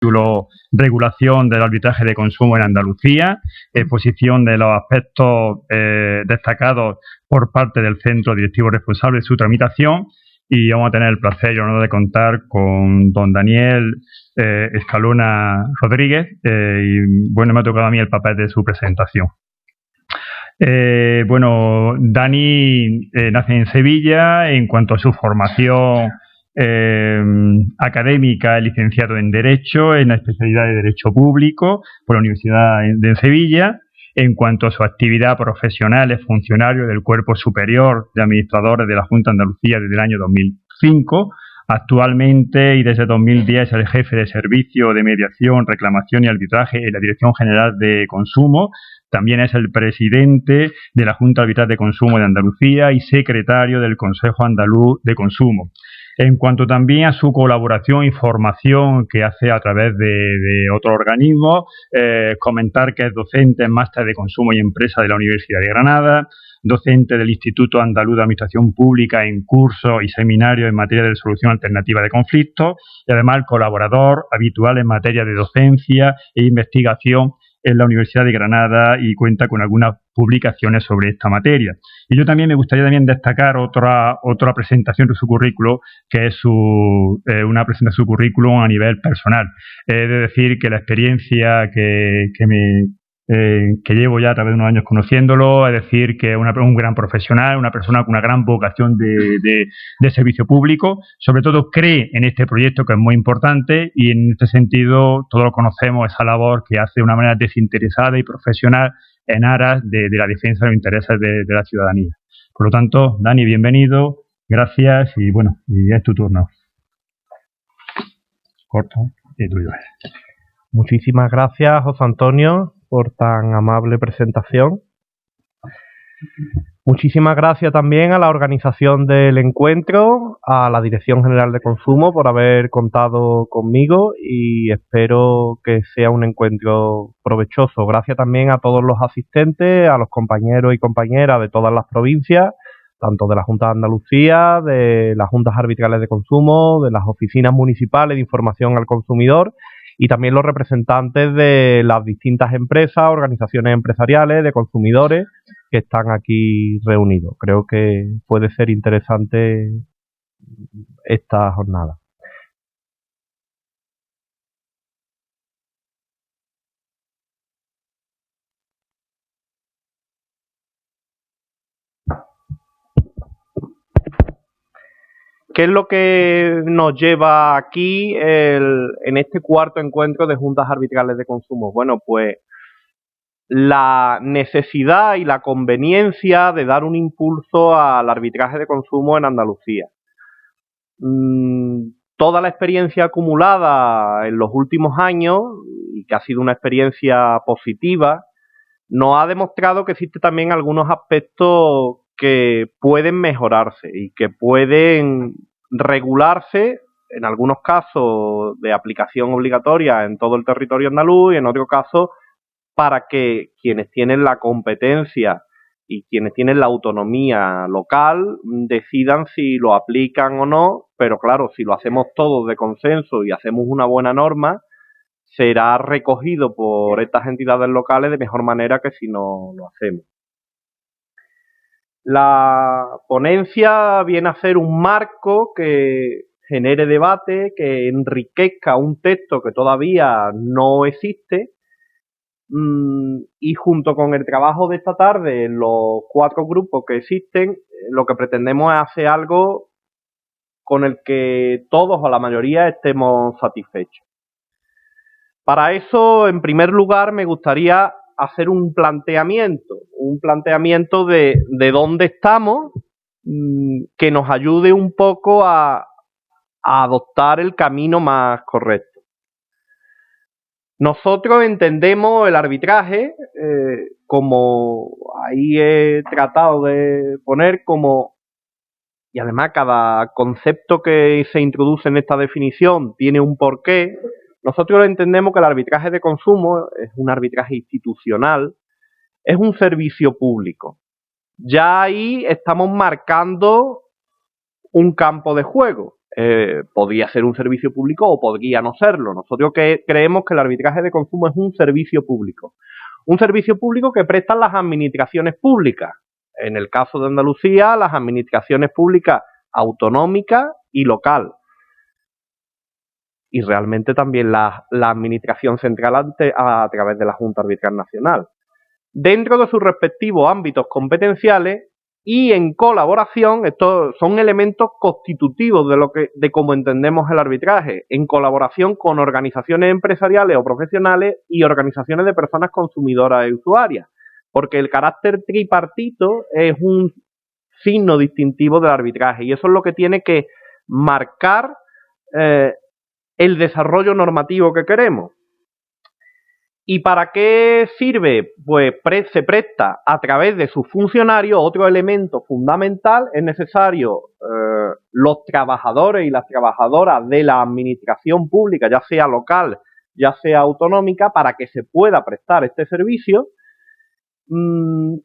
título Regulación del arbitraje de consumo en Andalucía, exposición de los aspectos destacados por parte del centro directivo responsable de su tramitación, y vamos a tener el placer y honor de contar con don Daniel Escalona Rodríguez, y bueno, me ha tocado a mí el papel de su presentación. Bueno, Dani nace en Sevilla. En cuanto a su formación académica, es licenciado en Derecho, en la especialidad de Derecho Público por la Universidad de Sevilla. En cuanto a su actividad profesional, es funcionario del Cuerpo Superior de Administradores de la Junta de Andalucía desde el año 2005. Actualmente y desde 2010 es el jefe de Servicio de Mediación, Reclamación y Arbitraje en la Dirección General de Consumo. También es el presidente de la Junta Arbitral de Consumo de Andalucía y secretario del Consejo Andaluz de Consumo. En cuanto también a su colaboración y formación que hace a través de otros organismos, comentar que es docente en Máster de Consumo y Empresa de la Universidad de Granada, docente del Instituto Andaluz de Administración Pública en cursos y seminarios en materia de resolución alternativa de conflictos, y además colaborador habitual en materia de docencia e investigación en la Universidad de Granada, y cuenta con algunas publicaciones sobre esta materia. Y yo también me gustaría destacar otra presentación de su currículo, que es una presentación de su currículum a nivel personal. He de decir que la experiencia que llevo ya a través de unos años conociéndolo, es decir, que es un gran profesional, una persona con una gran vocación de servicio público. Sobre todo cree en este proyecto, que es muy importante, y en este sentido todos lo conocemos, esa labor que hace de una manera desinteresada y profesional en aras de la defensa de los intereses de la ciudadanía. Por lo tanto, Dani, bienvenido, gracias, y bueno, y es tu turno. Corto y tuyo. Muchísimas gracias, José Antonio, por tan amable presentación. Muchísimas gracias también a la organización del encuentro, a la Dirección General de Consumo por haber contado conmigo, y espero que sea un encuentro provechoso. Gracias también a todos los asistentes, a los compañeros y compañeras de todas las provincias, tanto de la Junta de Andalucía, de las Juntas Arbitrales de Consumo, de las oficinas municipales de información al consumidor, y también los representantes de las distintas empresas, organizaciones empresariales, de consumidores que están aquí reunidos. Creo que puede ser interesante esta jornada. ¿Qué es lo que nos lleva aquí en este cuarto encuentro de Juntas Arbitrales de Consumo? Bueno, pues la necesidad y la conveniencia de dar un impulso al arbitraje de consumo en Andalucía. Toda la experiencia acumulada en los últimos años, y que ha sido una experiencia positiva, nos ha demostrado que existen también algunos aspectos que pueden mejorarse y que pueden regularse, en algunos casos de aplicación obligatoria en todo el territorio andaluz, y en otros casos para que quienes tienen la competencia y quienes tienen la autonomía local decidan si lo aplican o no. Pero claro, si lo hacemos todos de consenso y hacemos una buena norma, será recogido por estas entidades locales de mejor manera que si no lo hacemos. La ponencia viene a ser un marco que genere debate, que enriquezca un texto que todavía no existe, y junto con el trabajo de esta tarde en los 4 grupos que existen, lo que pretendemos es hacer algo con el que todos o la mayoría estemos satisfechos. Para eso, en primer lugar, me gustaría hacer un planteamiento de dónde estamos, que nos ayude un poco a adoptar el camino más correcto. Nosotros entendemos el arbitraje, como ahí he tratado de poner, como, y además cada concepto que se introduce en esta definición tiene un porqué. Nosotros entendemos que el arbitraje de consumo es un arbitraje institucional, es un servicio público. Ya ahí estamos marcando un campo de juego. podría ser un servicio público o podría no serlo. Nosotros creemos que el arbitraje de consumo es un servicio público. Un servicio público que prestan las administraciones públicas. En el caso de Andalucía, las administraciones públicas autonómicas y local. Y realmente también la administración central a través de la Junta Arbitral Nacional. Dentro de sus respectivos ámbitos competenciales y en colaboración, estos son elementos constitutivos de cómo entendemos el arbitraje, en colaboración con organizaciones empresariales o profesionales y organizaciones de personas consumidoras y usuarias, porque el carácter tripartito es un signo distintivo del arbitraje y eso es lo que tiene que marcar el desarrollo normativo que queremos. ¿Y para qué sirve? Pues se presta a través de sus funcionarios. Otro elemento fundamental: es necesario los trabajadores y las trabajadoras de la administración pública, ya sea local, ya sea autonómica, para que se pueda prestar este servicio,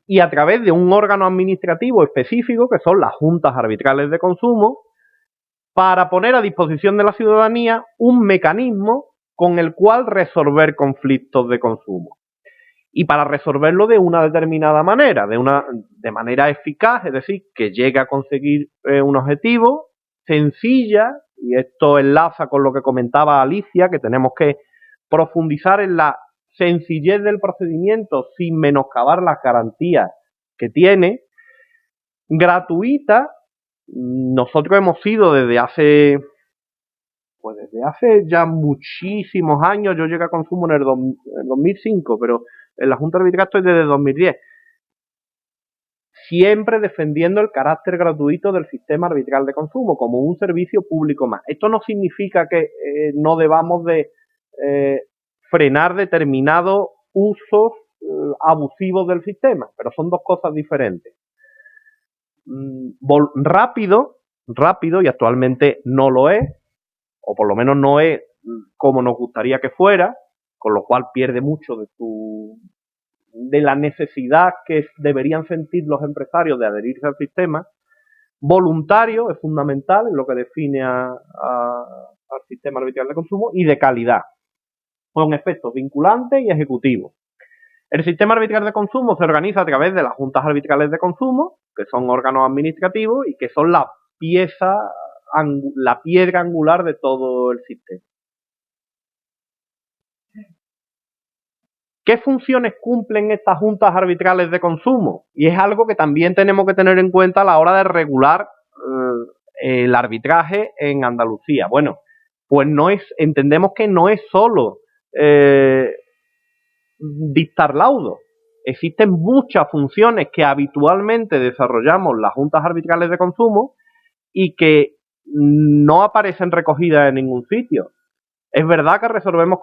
y a través de un órgano administrativo específico, que son las juntas arbitrales de consumo, para poner a disposición de la ciudadanía un mecanismo con el cual resolver conflictos de consumo. Y para resolverlo de una determinada manera, de manera eficaz, es decir, que llegue a conseguir un objetivo, sencilla, y esto enlaza con lo que comentaba Alicia, que tenemos que profundizar en la sencillez del procedimiento sin menoscabar las garantías que tiene, gratuita. Nosotros hemos sido desde hace ya muchísimos años. Yo llegué a consumo en el 2005, pero en la Junta Arbitral estoy desde 2010. Siempre defendiendo el carácter gratuito del sistema arbitral de consumo como un servicio público más. Esto no significa que no debamos de frenar determinados usos abusivos del sistema, pero son dos cosas diferentes. Rápido, y actualmente no lo es, o por lo menos no es como nos gustaría que fuera, con lo cual pierde mucho de la necesidad que deberían sentir los empresarios de adherirse al sistema. Voluntario es fundamental, es lo que define al sistema arbitral de consumo, y de calidad, con efectos vinculantes y ejecutivos. El sistema arbitral de consumo se organiza a través de las juntas arbitrales de consumo, que son órganos administrativos y que son la piedra angular de todo el sistema. ¿Qué funciones cumplen estas juntas arbitrales de consumo? Y es algo que también tenemos que tener en cuenta a la hora de regular el arbitraje en Andalucía. Bueno, pues entendemos que no es solo dictar laudos. Existen muchas funciones que habitualmente desarrollamos las juntas arbitrales de consumo y que no aparecen recogidas en ningún sitio. Es verdad que resolvemos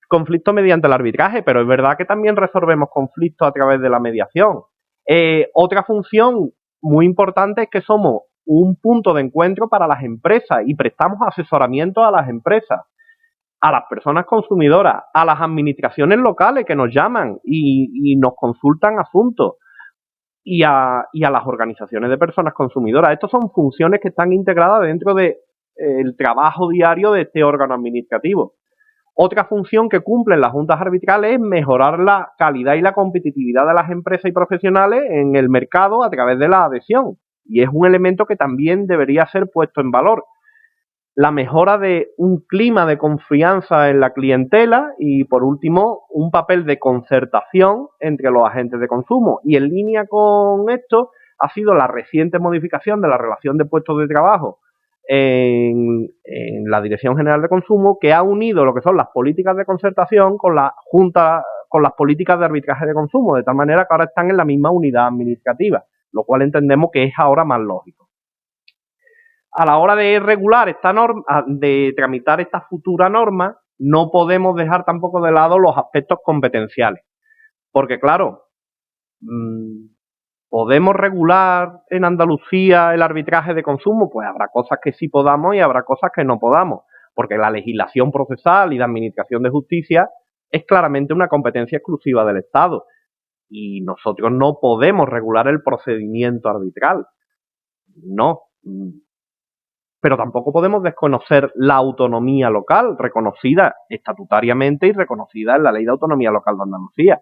conflictos mediante el arbitraje, pero es verdad que también resolvemos conflictos a través de la mediación. Otra función muy importante es que somos un punto de encuentro para las empresas y prestamos asesoramiento a las empresas, a las personas consumidoras, a las administraciones locales que nos llaman y nos consultan asuntos, y a las organizaciones de personas consumidoras. Estas son funciones que están integradas dentro del trabajo diario de este órgano administrativo. Otra función que cumplen las juntas arbitrales es mejorar la calidad y la competitividad de las empresas y profesionales en el mercado a través de la adhesión, y es un elemento que también debería ser puesto en valor. La mejora de un clima de confianza en la clientela y, por último, un papel de concertación entre los agentes de consumo. Y en línea con esto ha sido la reciente modificación de la relación de puestos de trabajo en la Dirección General de Consumo, que ha unido lo que son las políticas de concertación con la Junta, con las políticas de arbitraje de consumo, de tal manera que ahora están en la misma unidad administrativa, lo cual entendemos que es ahora más lógico. A la hora de regular esta norma, de tramitar esta futura norma, no podemos dejar tampoco de lado los aspectos competenciales. Porque, claro, ¿podemos regular en Andalucía el arbitraje de consumo? Pues habrá cosas que sí podamos y habrá cosas que no podamos. Porque la legislación procesal y de administración de justicia es claramente una competencia exclusiva del Estado. Y nosotros no podemos regular el procedimiento arbitral. No. pero tampoco podemos desconocer la autonomía local, reconocida estatutariamente y reconocida en la Ley de Autonomía Local de Andalucía.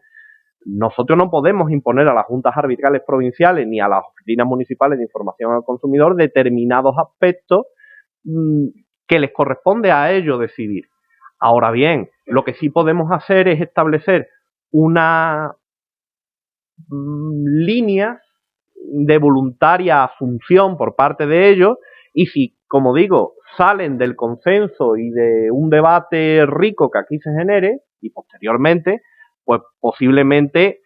Nosotros no podemos imponer a las juntas arbitrales provinciales ni a las oficinas municipales de información al consumidor determinados aspectos que les corresponde a ellos decidir. Ahora bien, lo que sí podemos hacer es establecer una línea de voluntaria asunción por parte de ellos, y si, como digo, salen del consenso y de un debate rico que aquí se genere, y posteriormente, pues posiblemente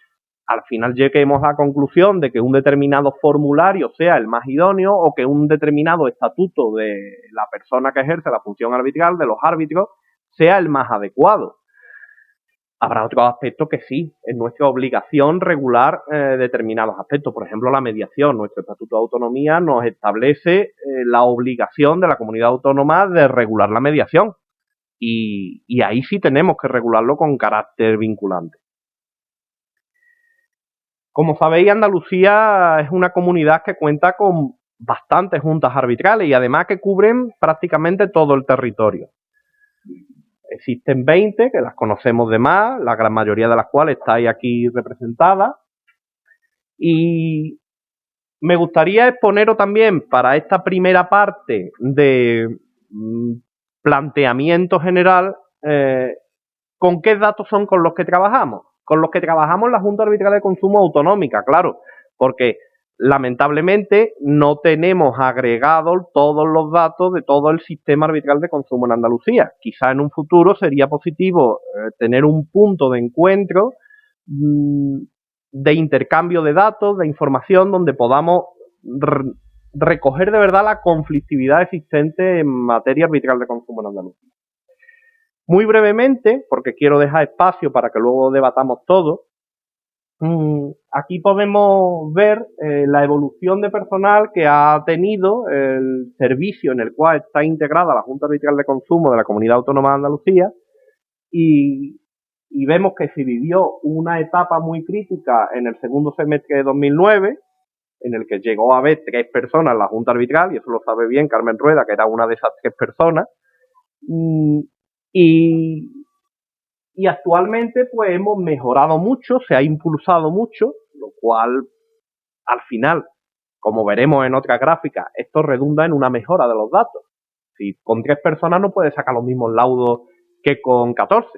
al final lleguemos a la conclusión de que un determinado formulario sea el más idóneo o que un determinado estatuto de la persona que ejerce la función arbitral, de los árbitros, sea el más adecuado. Habrá otros aspectos que sí, es nuestra obligación regular determinados aspectos. Por ejemplo, la mediación. Nuestro Estatuto de Autonomía nos establece la obligación de la comunidad autónoma de regular la mediación. Y ahí sí tenemos que regularlo con carácter vinculante. Como sabéis, Andalucía es una comunidad que cuenta con bastantes juntas arbitrales y además que cubren prácticamente todo el territorio. Existen 20, que las conocemos de más, la gran mayoría de las cuales estáis aquí representadas. Y me gustaría exponeros también para esta primera parte de planteamiento general con qué datos son con los que trabajamos. Con los que trabajamos la Junta Arbitral de Consumo Autonómica, claro, porque lamentablemente no tenemos agregados todos los datos de todo el sistema arbitral de consumo en Andalucía. Quizá en un futuro sería positivo tener un punto de encuentro de intercambio de datos, de información, donde podamos recoger de verdad la conflictividad existente en materia arbitral de consumo en Andalucía. Muy brevemente, porque quiero dejar espacio para que luego debatamos todo, aquí podemos ver la evolución de personal que ha tenido el servicio en el cual está integrada la Junta Arbitral de Consumo de la Comunidad Autónoma de Andalucía y vemos que se vivió una etapa muy crítica en el segundo semestre de 2009, en el que llegó a haber 3 personas en la Junta Arbitral, y eso lo sabe bien Carmen Rueda, que era una de esas 3 personas, y actualmente pues hemos mejorado mucho, se ha impulsado mucho, lo cual al final, como veremos en otra gráfica, esto redunda en una mejora de los datos. Si con 3 personas no puede sacar los mismos laudos que con 14,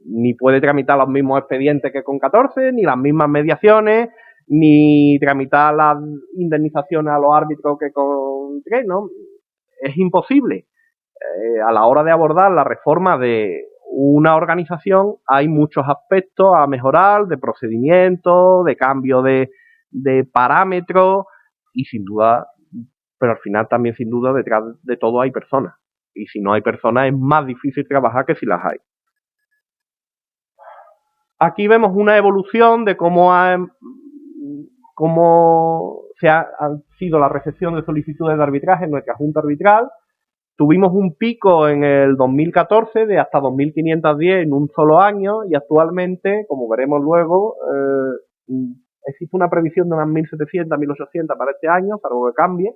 ni puede tramitar los mismos expedientes que con 14, ni las mismas mediaciones, ni tramitar las indemnizaciones a los árbitros que con 3, ¿no? Es imposible. A la hora de abordar la reforma de una organización hay muchos aspectos a mejorar, de procedimientos, de cambio de parámetros y sin duda, pero al final también sin duda detrás de todo hay personas. Y si no hay personas es más difícil trabajar que si las hay. Aquí vemos una evolución de cómo ha sido la recepción de solicitudes de arbitraje en nuestra Junta Arbitral. Tuvimos un pico en el 2014 de hasta 2.510 en un solo año y actualmente, como veremos luego, existe una previsión de unas 1.700, 1.800 para este año, salvo que cambie,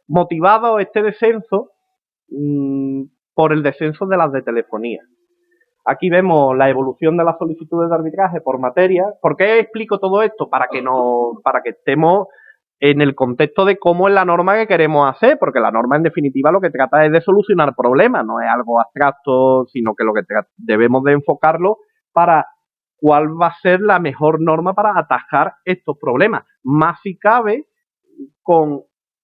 motivado este descenso por el descenso de las de telefonía. Aquí vemos la evolución de las solicitudes de arbitraje por materia. ¿Por qué explico todo esto? Para que estemos en el contexto de cómo es la norma que queremos hacer, porque la norma en definitiva lo que trata es de solucionar problemas, no es algo abstracto, sino que lo que debemos de enfocarlo para cuál va a ser la mejor norma para atajar estos problemas. Más si cabe con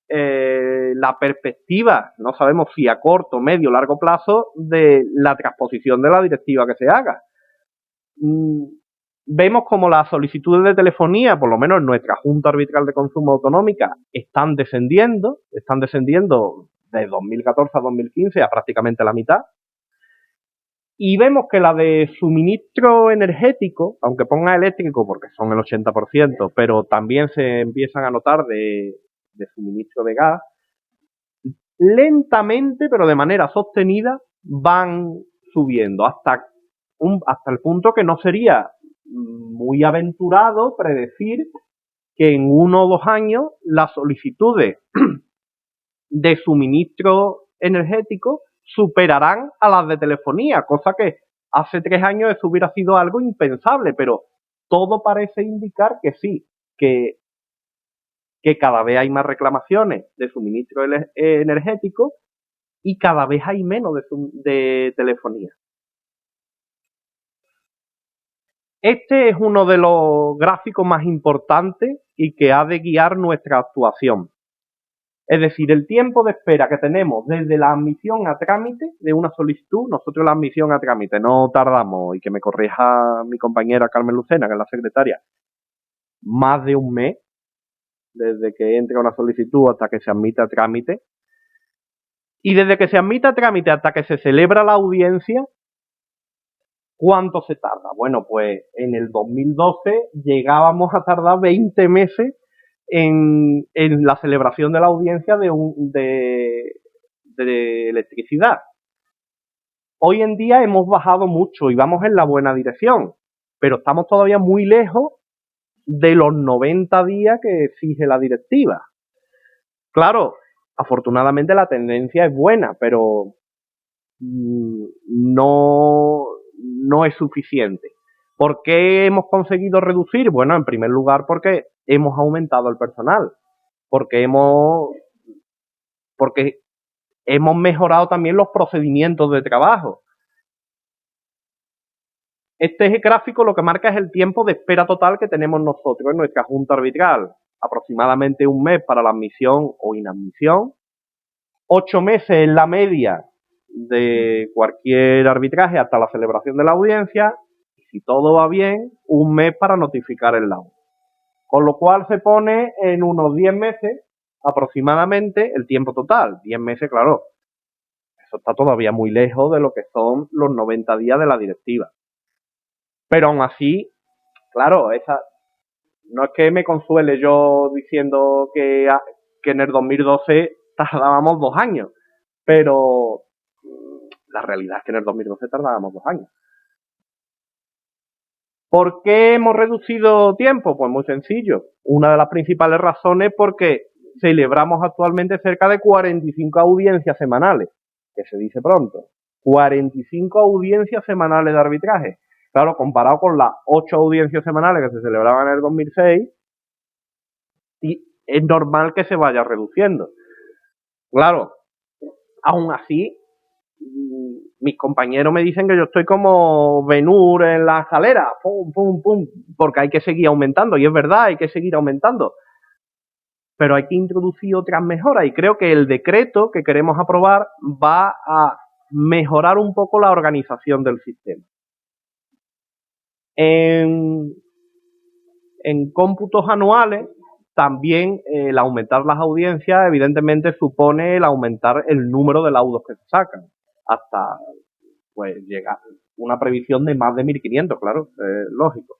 la perspectiva, no sabemos si a corto, medio o largo plazo, de la transposición de la directiva que se haga. Vemos como las solicitudes de telefonía, por lo menos en nuestra Junta Arbitral de Consumo Autonómica, están descendiendo de 2014 a 2015 a prácticamente la mitad. Y vemos que la de suministro energético, aunque ponga eléctrico porque son el 80%, pero también se empiezan a notar de suministro de gas, lentamente pero de manera sostenida van subiendo hasta el punto que no sería muy aventurado predecir que en 1 o 2 años las solicitudes de suministro energético superarán a las de telefonía, cosa que hace 3 años eso hubiera sido algo impensable, pero todo parece indicar que sí, que cada vez hay más reclamaciones de suministro energético y cada vez hay menos de telefonía. Este es uno de los gráficos más importantes y que ha de guiar nuestra actuación. Es decir, el tiempo de espera que tenemos desde la admisión a trámite de una solicitud, nosotros la admisión a trámite no tardamos, y que me corrija mi compañera Carmen Lucena, que es la secretaria, más de un mes, desde que entra una solicitud hasta que se admite a trámite. Y desde que se admite a trámite hasta que se celebra la audiencia, ¿cuánto se tarda? Bueno, pues en el 2012 llegábamos a tardar 20 meses en la celebración de la audiencia de electricidad. Hoy en día hemos bajado mucho y vamos en la buena dirección, pero estamos todavía muy lejos de los 90 días que exige la directiva. Claro, afortunadamente la tendencia es buena, pero no es suficiente. ¿Por qué hemos conseguido reducir? Bueno, en primer lugar porque hemos aumentado el personal, porque hemos mejorado también los procedimientos de trabajo. Este gráfico lo que marca es el tiempo de espera total que tenemos nosotros en nuestra junta arbitral. Aproximadamente un mes para la admisión o inadmisión, 8 meses en la media de cualquier arbitraje hasta la celebración de la audiencia, y si todo va bien, un mes para notificar el laudo. Con lo cual se pone en unos 10 meses aproximadamente el tiempo total. 10 meses, claro, eso está todavía muy lejos de lo que son los 90 días de la directiva. Pero aún así, claro, no es que me consuele yo diciendo que en el 2012 tardábamos 2 años, pero la realidad es que en el 2012 tardábamos 2 años. ¿Por qué hemos reducido tiempo? Pues muy sencillo. Una de las principales razones es porque celebramos actualmente cerca de 45 audiencias semanales, que se dice pronto. 45 audiencias semanales de arbitraje. Claro, comparado con las 8 audiencias semanales que se celebraban en el 2006, y es normal que se vaya reduciendo. Claro, aún así, mis compañeros me dicen que yo estoy como Ben-Hur en la escalera, pum, pum, pum, porque hay que seguir aumentando, y es verdad, hay que seguir aumentando. Pero hay que introducir otras mejoras, y creo que el decreto que queremos aprobar va a mejorar un poco la organización del sistema. En cómputos anuales, también el aumentar las audiencias evidentemente supone el aumentar el número de laudos que se sacan, hasta pues llegar una previsión de más de 1.500, claro, lógico.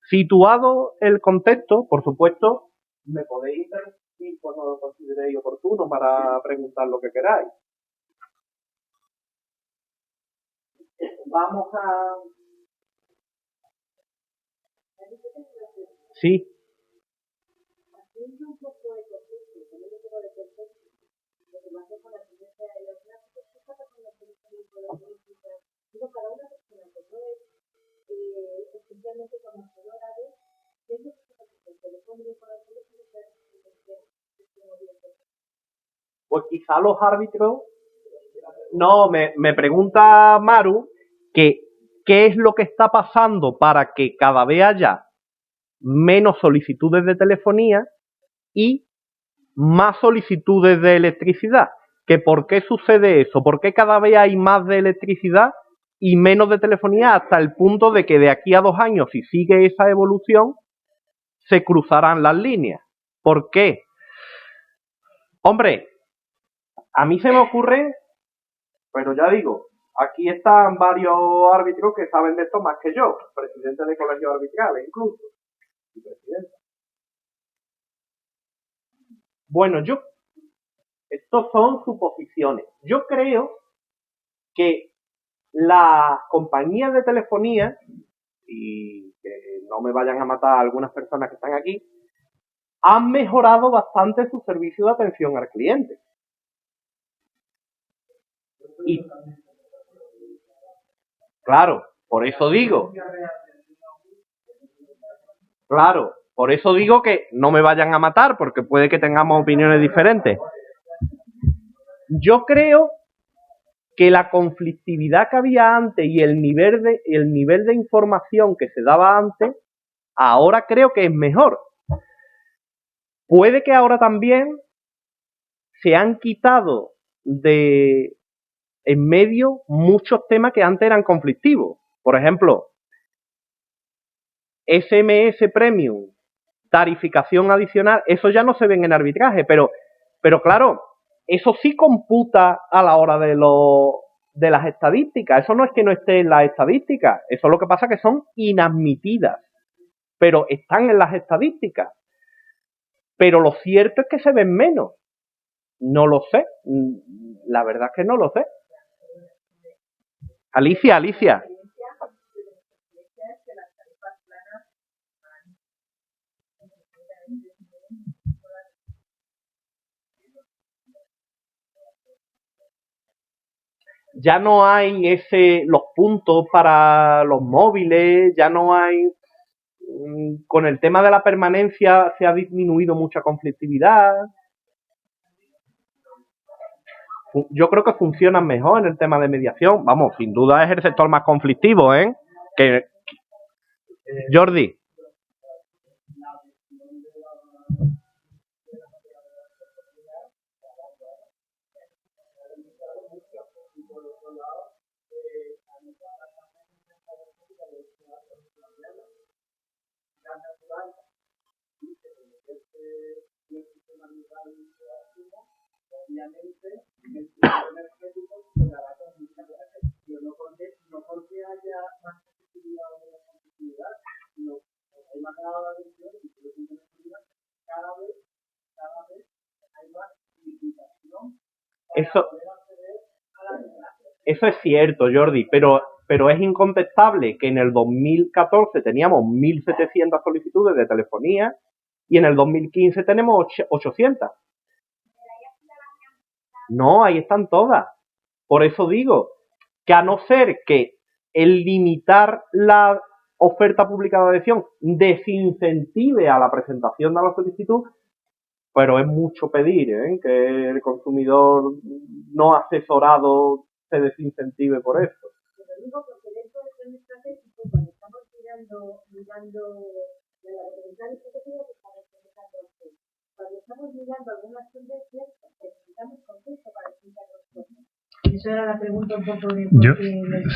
Situado el contexto, por supuesto, me podéis interrumpir cuando lo consideréis oportuno para preguntar lo que queráis. Vamos a... Sí. Pues quizá los árbitros... No, me pregunta Maru que qué es lo que está pasando para que cada vez haya menos solicitudes de telefonía y más solicitudes de electricidad. ¿Que por qué sucede eso? ¿Por qué cada vez hay más de electricidad y menos de telefonía hasta el punto de que de aquí a 2 años, si sigue esa evolución, se cruzarán las líneas? ¿Por qué? Hombre, a mí se me ocurre, pero ya digo, aquí están varios árbitros que saben de esto más que yo, presidente de colegios arbitrales incluso, y presidenta. Bueno, estos son suposiciones. Yo creo que las compañías de telefonía, y que no me vayan a matar algunas personas que están aquí, han mejorado bastante su servicio de atención al cliente. Y, claro, por eso digo que no me vayan a matar, porque puede que tengamos opiniones diferentes. Yo creo que la conflictividad que había antes y el nivel de información que se daba antes, ahora creo que es mejor. Puede que ahora también se han quitado de en medio muchos temas que antes eran conflictivos. Por ejemplo, SMS Premium, tarificación adicional, eso ya no se ven en arbitraje, pero claro, eso sí computa a la hora de las estadísticas. Eso no es que no esté en las estadísticas, eso lo que pasa es que son inadmitidas, pero están en las estadísticas. Pero lo cierto es que se ven menos. No lo sé, la verdad es que no lo sé. Alicia. Ya no hay los puntos para los móviles, ya no hay, con el tema de la permanencia se ha disminuido mucha conflictividad. Yo creo que funcionan mejor en el tema de mediación. Vamos, sin duda es el sector más conflictivo, ¿eh? Jordi. Eso es cierto, Jordi, pero es incontestable que en el 2014 teníamos 1.700 solicitudes de telefonía y en el 2015 tenemos 800. No, ahí están todas. Por eso digo que a no ser que el limitar la oferta pública de adhesión desincentive a la presentación de la solicitud, pero es mucho pedir, ¿eh? Que el consumidor no asesorado se desincentive por eso. Lo digo porque dentro del plan estratégico, cuando estamos mirando de la representación estratégica que está representando usted, cuando estamos mirando algunas tendencias, necesitamos contexto para explicar las cosas. Esa era la pregunta un poco de... Yo,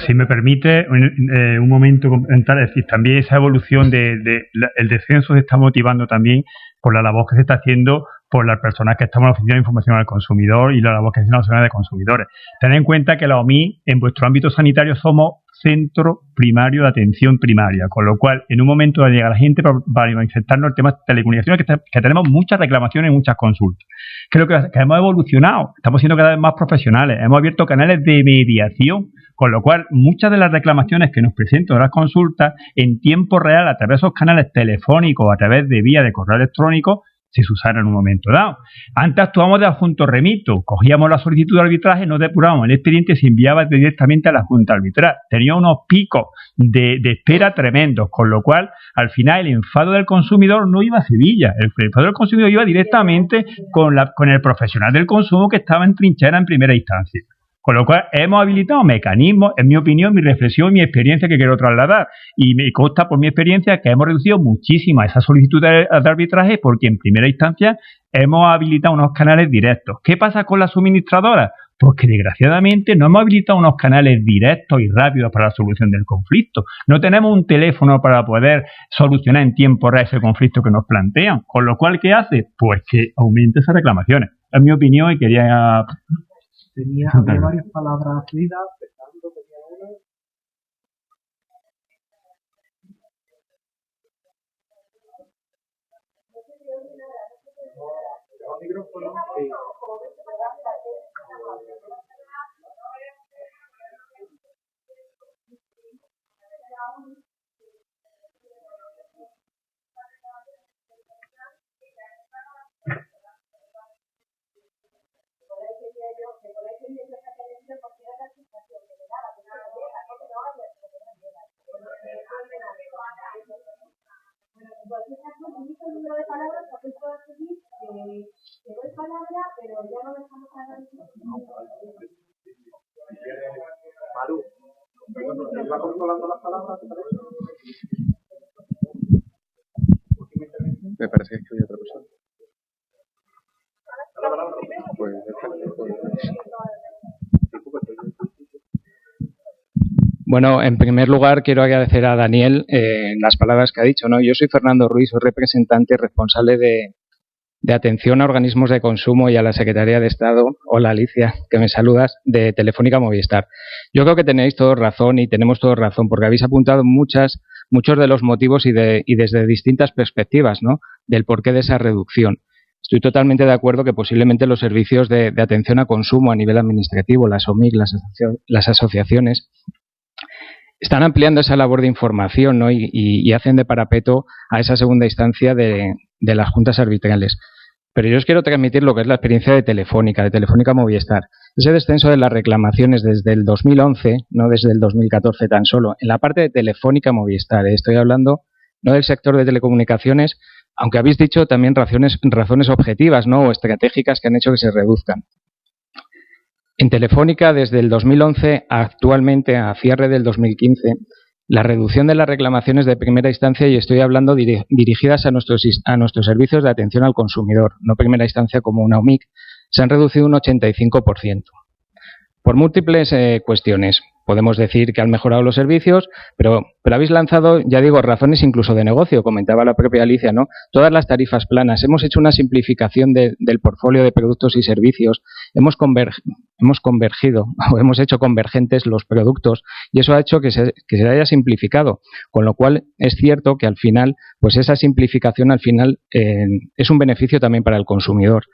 si me permite, un momento comentar, es decir, también esa evolución el descenso se está motivando también por la labor que se está haciendo por las personas que estamos en la Oficina de Información al Consumidor y la labor que hace la Asociación de Consumidores. Tened en cuenta que la OMI, en vuestro ámbito sanitario, somos centro primario de atención primaria, con lo cual, en un momento llega la gente para manifestarnos el tema de telecomunicaciones, que tenemos muchas reclamaciones y muchas consultas. Creo que hemos evolucionado, estamos siendo cada vez más profesionales, hemos abierto canales de mediación, con lo cual muchas de las reclamaciones que nos presentan las consultas en tiempo real a través de esos canales telefónicos, a través de vía de correo electrónico, si se usara en un momento dado. Antes actuábamos de adjunto remito, cogíamos la solicitud de arbitraje, nos depurábamos el expediente y se enviaba directamente a la Junta Arbitral. Tenía unos picos de espera tremendos, con lo cual, al final, el enfado del consumidor no iba a Sevilla, el enfado del consumidor iba directamente con el profesional del consumo que estaba en trinchera en primera instancia. Con lo cual, hemos habilitado mecanismos, en mi opinión, mi reflexión y mi experiencia que quiero trasladar. Y me consta por mi experiencia que hemos reducido muchísimo esa solicitud de arbitraje porque en primera instancia hemos habilitado unos canales directos. ¿Qué pasa con las suministradoras? Pues que desgraciadamente no hemos habilitado unos canales directos y rápidos para la solución del conflicto. No tenemos un teléfono para poder solucionar en tiempo real ese conflicto que nos plantean. Con lo cual, ¿qué hace? Pues que aumente esas reclamaciones. Es mi opinión y quería... Había varias palabras fluidas, Fernando tenía una. El micrófono. En cualquier caso, limito el número de palabras porque puedo seguir, que doy palabra, pero ya no dejamos hablar. Maru, ¿va controlando las palabras? Me parece que hay otra persona. Pues, bueno, en primer lugar quiero agradecer a Daniel las palabras que ha dicho, ¿no? Yo soy Fernando Ruiz, soy representante y responsable de atención a organismos de consumo y a la Secretaría de Estado, hola Alicia, que me saludas, de Telefónica Movistar. Yo creo que tenéis todos razón y tenemos todos razón, porque habéis apuntado muchos de los motivos y desde distintas perspectivas, ¿no?, del porqué de esa reducción. Estoy totalmente de acuerdo que posiblemente los servicios de atención a consumo a nivel administrativo, las OMIC, las asociaciones, están ampliando esa labor de información, ¿no?, y hacen de parapeto a esa segunda instancia de las juntas arbitrales. Pero yo os quiero transmitir lo que es la experiencia de Telefónica Movistar. Ese descenso de las reclamaciones desde el 2011, no desde el 2014 tan solo, en la parte de Telefónica Movistar, estoy hablando no del sector de telecomunicaciones, aunque habéis dicho también razones objetivas, ¿no?, o estratégicas que han hecho que se reduzcan. En Telefónica, desde el 2011 actualmente, a cierre del 2015, la reducción de las reclamaciones de primera instancia, y estoy hablando dirigidas a nuestros servicios de atención al consumidor, no primera instancia como una OMIC, se han reducido un 85%. Por múltiples cuestiones. Podemos decir que han mejorado los servicios, pero habéis lanzado, ya digo, razones incluso de negocio, comentaba la propia Alicia, ¿no? Todas las tarifas planas. Hemos hecho una simplificación del portfolio de productos y servicios. Hemos convergido, o hemos hecho convergentes los productos, y eso ha hecho que se haya simplificado. Con lo cual, es cierto que al final, pues esa simplificación al final es un beneficio también para el consumidor.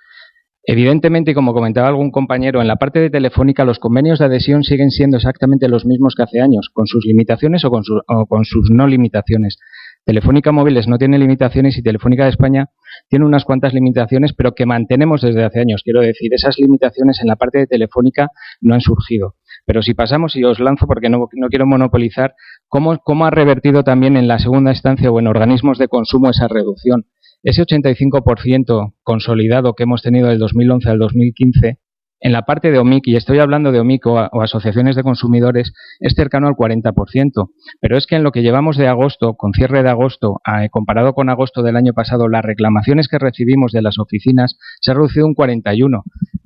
Evidentemente, y como comentaba algún compañero, en la parte de Telefónica los convenios de adhesión siguen siendo exactamente los mismos que hace años, con sus limitaciones o con sus no limitaciones. Telefónica Móviles no tiene limitaciones y Telefónica de España tiene unas cuantas limitaciones, pero que mantenemos desde hace años. Quiero decir, esas limitaciones en la parte de Telefónica no han surgido. Pero si pasamos, y os lanzo porque no quiero monopolizar, ¿cómo ha revertido también en la segunda instancia o en organismos de consumo esa reducción? Ese 85% consolidado que hemos tenido del 2011 al 2015, en la parte de OMIC, y estoy hablando de OMIC o asociaciones de consumidores, es cercano al 40%. Pero es que en lo que llevamos de agosto, con cierre de agosto, comparado con agosto del año pasado, las reclamaciones que recibimos de las oficinas se ha reducido un 41%.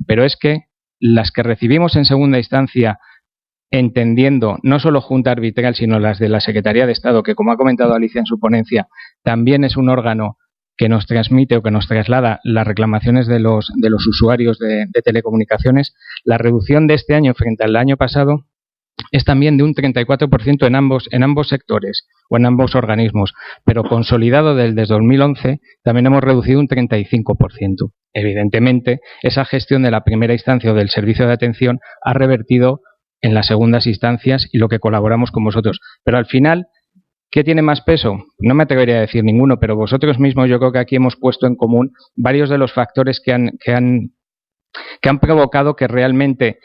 Pero es que las que recibimos en segunda instancia, entendiendo no solo Junta Arbitral, sino las de la Secretaría de Estado, que como ha comentado Alicia en su ponencia, también es un órgano que nos transmite o que nos traslada las reclamaciones de los usuarios de telecomunicaciones, la reducción de este año frente al año pasado es también de un 34% en ambos sectores o en ambos organismos, pero consolidado desde 2011 también hemos reducido un 35%. Evidentemente, esa gestión de la primera instancia o del servicio de atención ha revertido en las segundas instancias y lo que colaboramos con vosotros. Pero al final, ¿qué tiene más peso? No me atrevería a decir ninguno, pero vosotros mismos yo creo que aquí hemos puesto en común varios de los factores que han provocado que realmente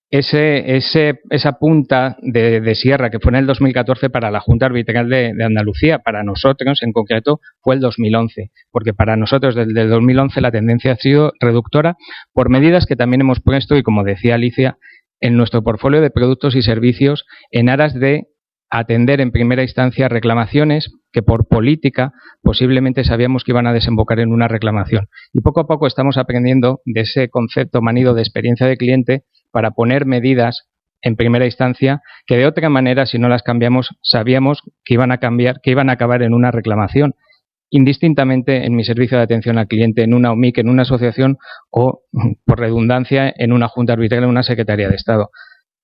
esa punta de sierra que fue en el 2014 para la Junta Arbitral de Andalucía, para nosotros en concreto fue el 2011, porque para nosotros desde el 2011 la tendencia ha sido reductora por medidas que también hemos puesto, y como decía Alicia, en nuestro portfolio de productos y servicios en aras de atender en primera instancia reclamaciones que por política posiblemente sabíamos que iban a desembocar en una reclamación. Y poco a poco estamos aprendiendo de ese concepto manido de experiencia de cliente para poner medidas en primera instancia que de otra manera, si no las cambiamos, sabíamos que iban a acabar en una reclamación, indistintamente en mi servicio de atención al cliente, en una OMIC, en una asociación o, por redundancia, en una Junta Arbitral, en una Secretaría de Estado.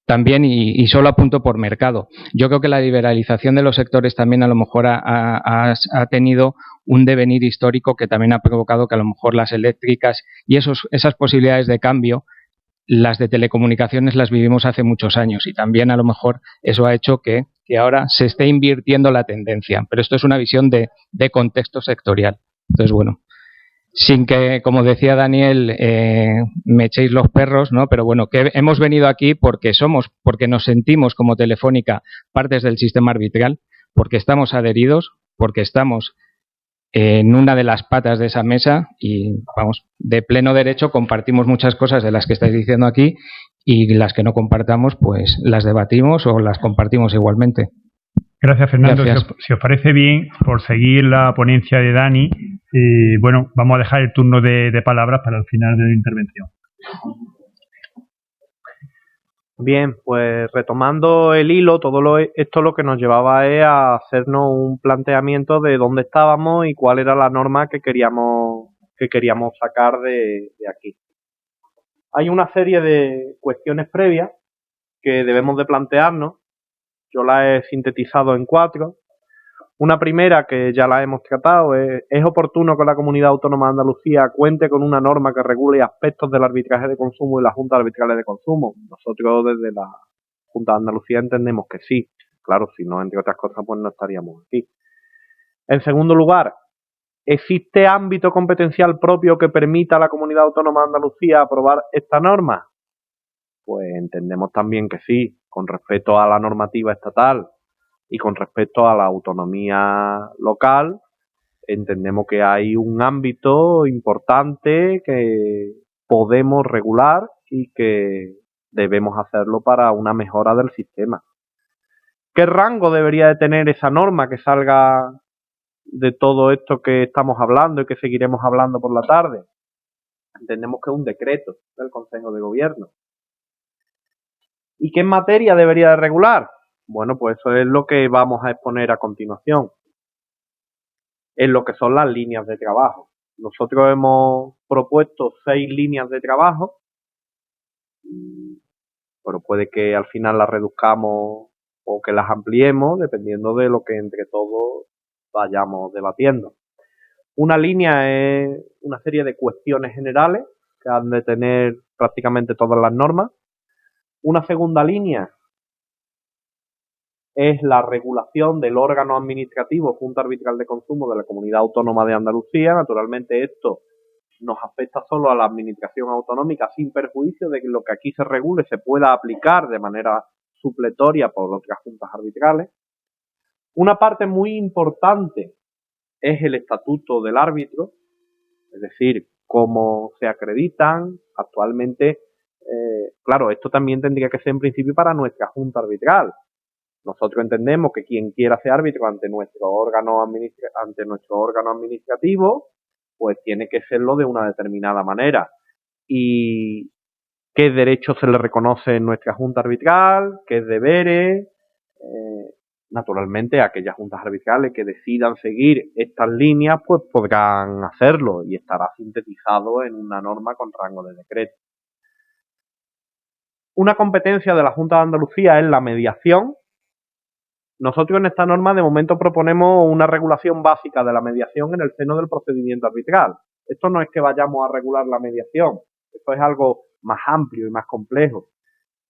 También, y solo apunto por mercado, yo creo que la liberalización de los sectores también a lo mejor ha tenido un devenir histórico que también ha provocado que a lo mejor las eléctricas y esas posibilidades de cambio, las de telecomunicaciones las vivimos hace muchos años, y también a lo mejor eso ha hecho que ahora se esté invirtiendo la tendencia. Pero esto es una visión de contexto sectorial. Entonces, bueno, sin que, como decía Daniel, me echéis los perros, ¿no? Pero bueno, que hemos venido aquí porque nos sentimos como Telefónica partes del sistema arbitral, porque estamos adheridos, porque estamos en una de las patas de esa mesa y, vamos, de pleno derecho compartimos muchas cosas de las que estáis diciendo aquí y las que no compartamos, pues las debatimos o las compartimos igualmente. Gracias, Fernando. Gracias. Si os parece bien, por seguir la ponencia de Dani, bueno, vamos a dejar el turno de palabras para el final de la intervención. Bien, pues retomando el hilo, esto lo que nos llevaba es a hacernos un planteamiento de dónde estábamos y cuál era la norma que queríamos sacar de aquí. Hay una serie de cuestiones previas que debemos de plantearnos. Yo la he sintetizado en 4. Una primera, que ya la hemos tratado, es oportuno que la Comunidad Autónoma de Andalucía cuente con una norma que regule aspectos del arbitraje de consumo y las juntas arbitrales de consumo. Nosotros desde la Junta de Andalucía entendemos que sí. Claro, si no, entre otras cosas, pues no estaríamos aquí. En segundo lugar, ¿existe ámbito competencial propio que permita a la Comunidad Autónoma de Andalucía aprobar esta norma? Pues entendemos también que sí, con respecto a la normativa estatal y con respecto a la autonomía local, entendemos que hay un ámbito importante que podemos regular y que debemos hacerlo para una mejora del sistema. ¿Qué rango debería de tener esa norma que salga de todo esto que estamos hablando y que seguiremos hablando por la tarde? Entendemos que es un decreto del Consejo de Gobierno. ¿Y qué materia debería de regular? Bueno, pues eso es lo que vamos a exponer a continuación, en lo que son las líneas de trabajo. Nosotros hemos propuesto 6 líneas de trabajo, pero puede que al final las reduzcamos o que las ampliemos, dependiendo de lo que entre todos vayamos debatiendo. Una línea es una serie de cuestiones generales que han de tener prácticamente todas las normas. Una segunda línea es la regulación del órgano administrativo Junta Arbitral de Consumo de la Comunidad Autónoma de Andalucía. Naturalmente esto nos afecta solo a la administración autonómica sin perjuicio de que lo que aquí se regule se pueda aplicar de manera supletoria por otras juntas arbitrales. Una parte muy importante es el estatuto del árbitro, es decir, cómo se acreditan actualmente. Claro, esto también tendría que ser en principio para nuestra junta arbitral. Nosotros entendemos que quien quiera ser árbitro ante nuestro órgano administrativo, pues tiene que serlo de una determinada manera. Y qué derechos se le reconoce en nuestra junta arbitral, qué deberes. Naturalmente, aquellas juntas arbitrales que decidan seguir estas líneas, pues podrán hacerlo y estará sintetizado en una norma con rango de decreto. Una competencia de la Junta de Andalucía es la mediación. Nosotros en esta norma de momento proponemos una regulación básica de la mediación en el seno del procedimiento arbitral. Esto no es que vayamos a regular la mediación, esto es algo más amplio y más complejo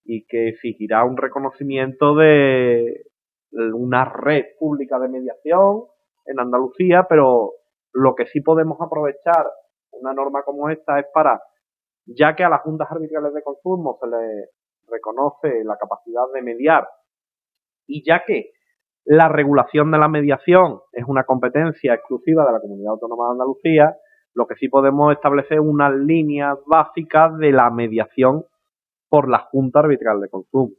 y que exigirá un reconocimiento de una red pública de mediación en Andalucía, pero lo que sí podemos aprovechar una norma como esta es para, ya que a las juntas arbitrales de consumo se les reconoce la capacidad de mediar y ya que la regulación de la mediación es una competencia exclusiva de la Comunidad Autónoma de Andalucía, lo que sí podemos establecer unas líneas básicas de la mediación por la Junta Arbitral de Consumo.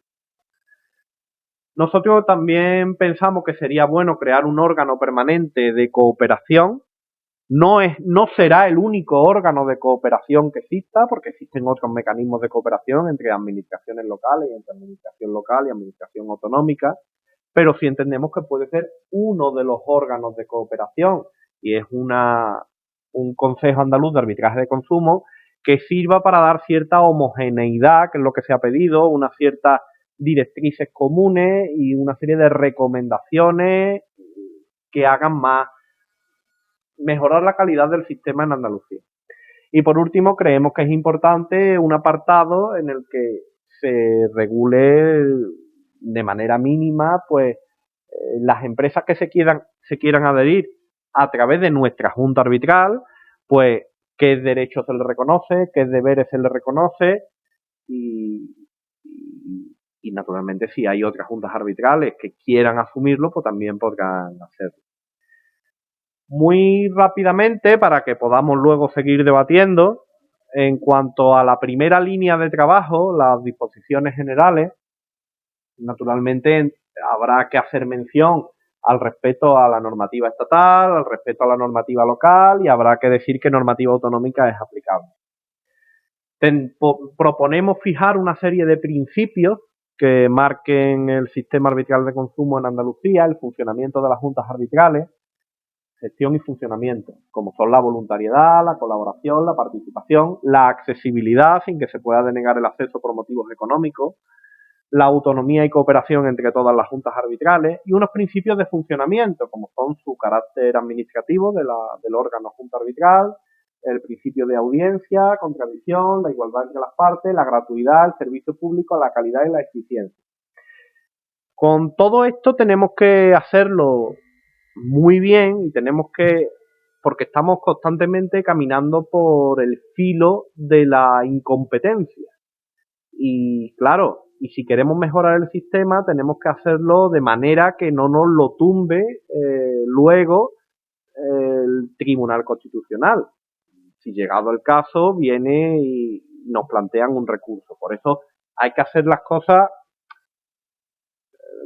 Nosotros también pensamos que sería bueno crear un órgano permanente de cooperación. No será el único órgano de cooperación que exista, porque existen otros mecanismos de cooperación entre administraciones locales y entre administración local y administración autonómica, pero sí entendemos que puede ser uno de los órganos de cooperación y es un Consejo Andaluz de Arbitraje de Consumo que sirva para dar cierta homogeneidad, que es lo que se ha pedido, unas ciertas directrices comunes y una serie de recomendaciones que hagan mejorar la calidad del sistema en Andalucía. Y por último, creemos que es importante un apartado en el que se regule de manera mínima, pues, las empresas que se quieran adherir a través de nuestra junta arbitral, pues, qué derechos se les reconoce, qué deberes se les reconoce y naturalmente si hay otras juntas arbitrales que quieran asumirlo, pues también podrán hacerlo. Muy rápidamente, para que podamos luego seguir debatiendo, en cuanto a la primera línea de trabajo, las disposiciones generales, naturalmente habrá que hacer mención al respeto a la normativa estatal, al respeto a la normativa local y habrá que decir qué normativa autonómica es aplicable. Proponemos fijar una serie de principios que marquen el sistema arbitral de consumo en Andalucía, el funcionamiento de las juntas arbitrales, gestión y funcionamiento, como son la voluntariedad, la colaboración, la participación, la accesibilidad sin que se pueda denegar el acceso por motivos económicos, la autonomía y cooperación entre todas las juntas arbitrales y unos principios de funcionamiento, como son su carácter administrativo del órgano junta arbitral, el principio de audiencia, contradicción, la igualdad entre las partes, la gratuidad, el servicio público, la calidad y la eficiencia. Con todo esto tenemos que hacerlo muy bien y porque estamos constantemente caminando por el filo de la incompetencia. Y claro, y si queremos mejorar el sistema tenemos que hacerlo de manera que no nos lo tumbe luego el Tribunal Constitucional. Si llegado el caso viene y nos plantean un recurso. Por eso hay que hacer las cosas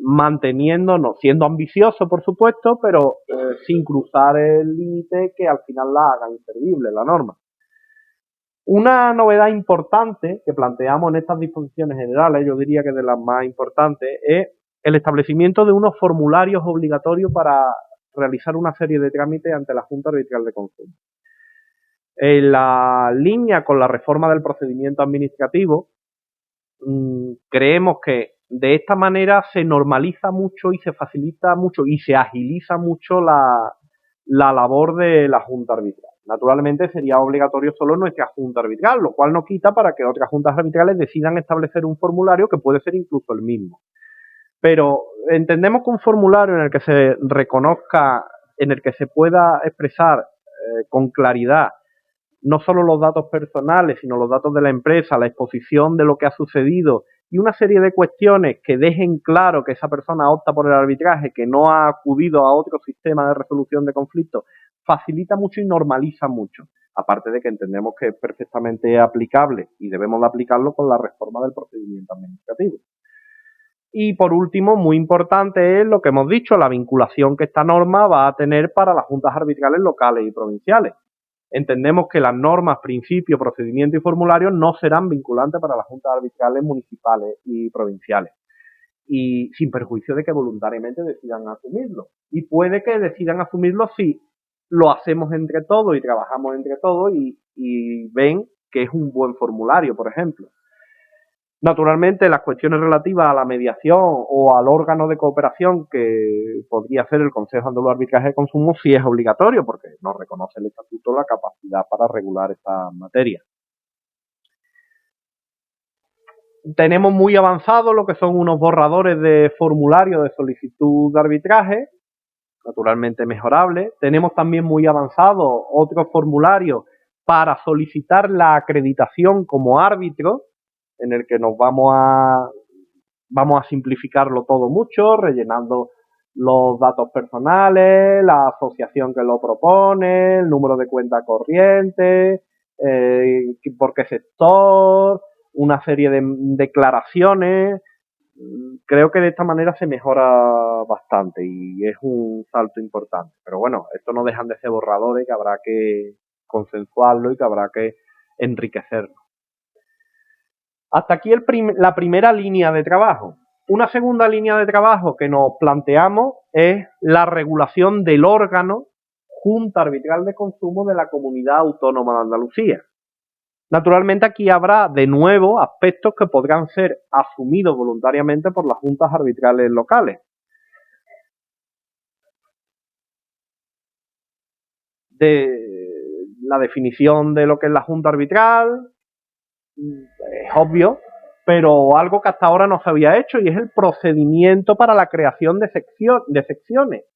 manteniéndonos, siendo ambicioso por supuesto, pero sin cruzar el límite que al final la haga inservible la norma. Una novedad importante que planteamos en estas disposiciones generales, yo diría que de las más importantes, es el establecimiento de unos formularios obligatorios para realizar una serie de trámites ante la Junta Arbitral de Consumo. En la línea con la reforma del procedimiento administrativo, creemos que de esta manera se normaliza mucho y se facilita mucho y se agiliza mucho la labor de la Junta Arbitral. Naturalmente sería obligatorio solo nuestra Junta Arbitral, lo cual no quita para que otras juntas arbitrales decidan establecer un formulario que puede ser incluso el mismo. Pero entendemos que un formulario en el que se reconozca, en el que se pueda expresar con claridad no solo los datos personales, sino los datos de la empresa, la exposición de lo que ha sucedido y una serie de cuestiones que dejen claro que esa persona opta por el arbitraje, que no ha acudido a otro sistema de resolución de conflictos, facilita mucho y normaliza mucho. Aparte de que entendemos que es perfectamente aplicable y debemos de aplicarlo con la reforma del procedimiento administrativo. Y por último, muy importante es lo que hemos dicho, la vinculación que esta norma va a tener para las juntas arbitrales locales y provinciales. Entendemos que las normas, principios, procedimientos y formularios no serán vinculantes para las juntas arbitrales municipales y provinciales. Y sin perjuicio de que voluntariamente decidan asumirlo. Y puede que decidan asumirlo si lo hacemos entre todos y trabajamos entre todos y ven que es un buen formulario, por ejemplo. Naturalmente, las cuestiones relativas a la mediación o al órgano de cooperación que podría ser el Consejo Andaluz de Arbitraje de Consumo sí es obligatorio porque nos reconoce el Estatuto la capacidad para regular esta materia. Tenemos muy avanzado lo que son unos borradores de formulario de solicitud de arbitraje, naturalmente mejorable. Tenemos también muy avanzado otros formularios para solicitar la acreditación como árbitro, en el que nos vamos a simplificarlo todo mucho, rellenando los datos personales, la asociación que lo propone, el número de cuenta corriente, por qué sector, una serie de declaraciones. Creo que de esta manera se mejora bastante y es un salto importante. Pero bueno, esto no dejan de ser borradores que habrá que consensuarlo y que habrá que enriquecerlo. Hasta aquí la primera línea de trabajo. Una segunda línea de trabajo que nos planteamos es la regulación del órgano Junta Arbitral de Consumo de la Comunidad Autónoma de Andalucía. Naturalmente aquí habrá de nuevo aspectos que podrán ser asumidos voluntariamente por las juntas arbitrales locales. La definición de lo que es la junta arbitral es obvio, pero algo que hasta ahora no se había hecho y es el procedimiento para la creación de secciones.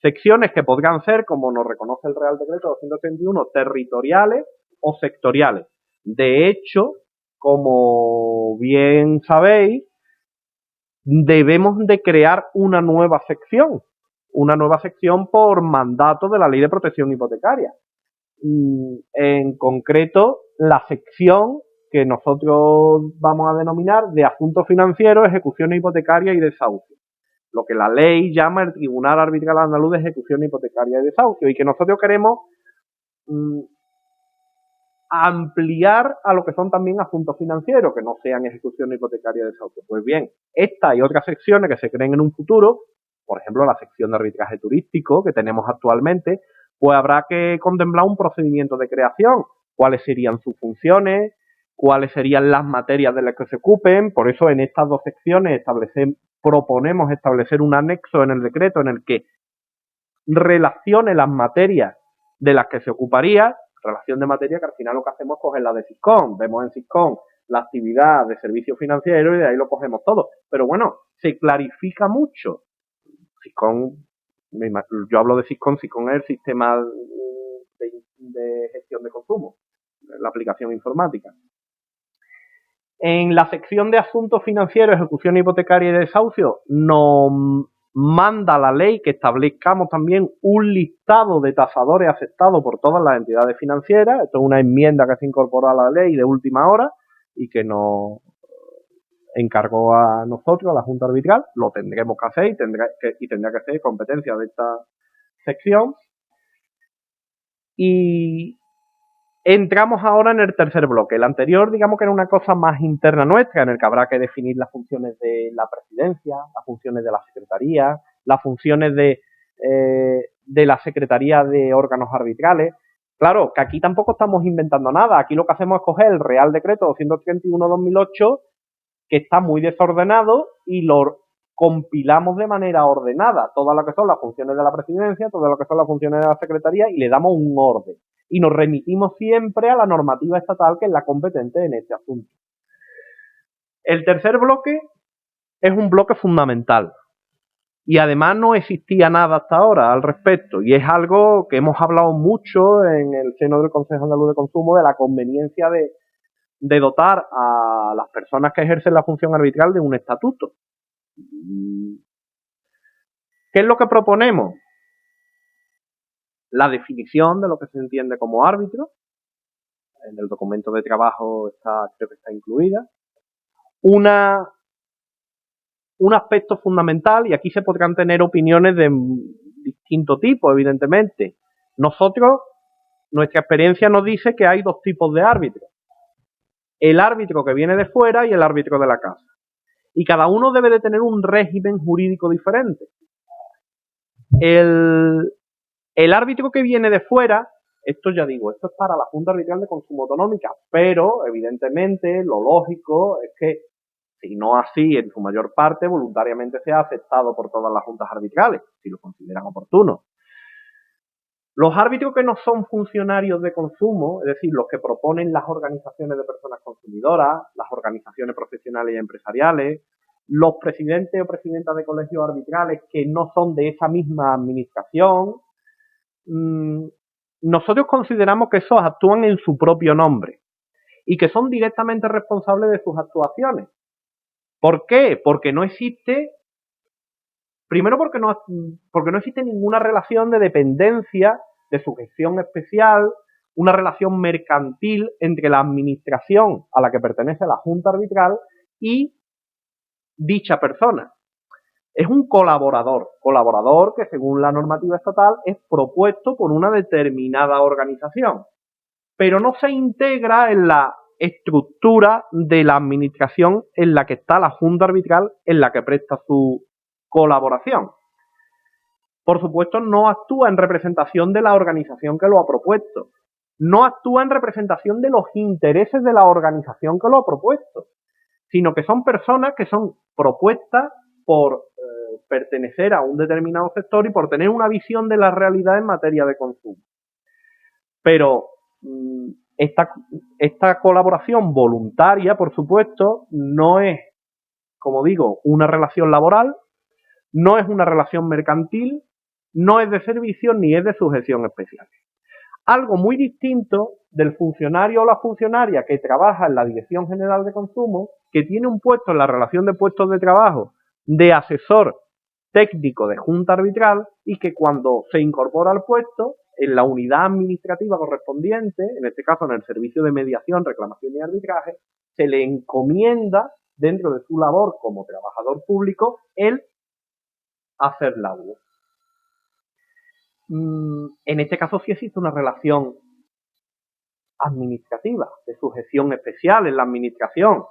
Secciones que podrán ser, como nos reconoce el Real Decreto 231, territoriales o sectoriales. De hecho, como bien sabéis, debemos de crear una nueva sección una nueva sección por mandato de la Ley de Protección Hipotecaria. En concreto, la sección que nosotros vamos a denominar de asuntos financieros, ejecuciones hipotecarias y desahucio. Lo que la ley llama el Tribunal Arbitral Andaluz de Ejecución Hipotecaria y Desahucio, y que nosotros queremos ampliar a lo que son también asuntos financieros, que no sean ejecución hipotecaria y desahucio. Pues bien, esta y otras secciones que se creen en un futuro, por ejemplo la sección de arbitraje turístico que tenemos actualmente, pues habrá que contemplar un procedimiento de creación, cuáles serían sus funciones, cuáles serían las materias de las que se ocupen. Por eso en estas dos secciones proponemos establecer un anexo en el decreto en el que relacione las materias de las que se ocuparía, relación de materia que al final lo que hacemos es coger la de SISCON. Vemos en SISCON la actividad de servicios financieros y de ahí lo cogemos todo. Pero bueno, se clarifica mucho. SISCON, yo hablo de SISCON es el sistema de gestión de consumo, la aplicación informática. En la sección de asuntos financieros, ejecución hipotecaria y desahucio, nos manda la ley que establezcamos también un listado de tasadores aceptados por todas las entidades financieras. Esto es una enmienda que se incorporó a la ley de última hora y que nos encargó a nosotros, a la Junta Arbitral. Lo tendremos que hacer y tendrá que ser competencia de esta sección. Y entramos ahora en el tercer bloque. El anterior, digamos que era una cosa más interna nuestra, en el que habrá que definir las funciones de la presidencia, las funciones de la secretaría, las funciones de la secretaría de órganos arbitrales. Claro, que aquí tampoco estamos inventando nada. Aquí lo que hacemos es coger el Real Decreto 231/2008, que está muy desordenado, y lo compilamos de manera ordenada. Todas lo que son las funciones de la presidencia, todas lo que son las funciones de la secretaría, y le damos un orden. Y nos remitimos siempre a la normativa estatal, que es la competente en este asunto. El tercer bloque es un bloque fundamental. Y además no existía nada hasta ahora al respecto. Y es algo que hemos hablado mucho en el seno del Consejo Andaluz de Consumo, de la conveniencia de dotar a las personas que ejercen la función arbitral de un estatuto. ¿Qué es lo que proponemos? La definición de lo que se entiende como árbitro. En el documento de trabajo creo que está incluida. Un aspecto fundamental, y aquí se podrán tener opiniones de distinto tipo, evidentemente. Nuestra experiencia nos dice que hay dos tipos de árbitros. El árbitro que viene de fuera y el árbitro de la casa. Y cada uno debe de tener un régimen jurídico diferente. El árbitro que viene de fuera, esto es para la Junta Arbitral de Consumo Autonómica, pero evidentemente lo lógico es que, si no así en su mayor parte, voluntariamente sea aceptado por todas las juntas arbitrales, si lo consideran oportuno. Los árbitros que no son funcionarios de consumo, es decir, los que proponen las organizaciones de personas consumidoras, las organizaciones profesionales y empresariales, los presidentes o presidentas de colegios arbitrales que no son de esa misma administración, nosotros consideramos que esos actúan en su propio nombre y que son directamente responsables de sus actuaciones. ¿Por qué? Porque no existe, primero porque no existe ninguna relación de dependencia, de sujeción especial, una relación mercantil entre la administración a la que pertenece la Junta Arbitral y dicha persona. Es un colaborador que según la normativa estatal es propuesto por una determinada organización, pero no se integra en la estructura de la administración en la que está la Junta Arbitral, en la que presta su colaboración. Por supuesto, no actúa en representación de la organización que lo ha propuesto. No actúa en representación de los intereses de la organización que lo ha propuesto, sino que son personas que son propuestas por pertenecer a un determinado sector y por tener una visión de la realidad en materia de consumo. Pero esta colaboración voluntaria, por supuesto, no es, como digo, una relación laboral, no es una relación mercantil, no es de servicio ni es de sujeción especial. Algo muy distinto del funcionario o la funcionaria que trabaja en la Dirección General de Consumo, que tiene un puesto en la relación de puestos de trabajo de asesor técnico de junta arbitral y que cuando se incorpora al puesto, en la unidad administrativa correspondiente, en este caso en el servicio de mediación, reclamación y arbitraje, se le encomienda dentro de su labor como trabajador público el hacer laudo. En este caso sí existe una relación administrativa, de sujeción especial en la administración.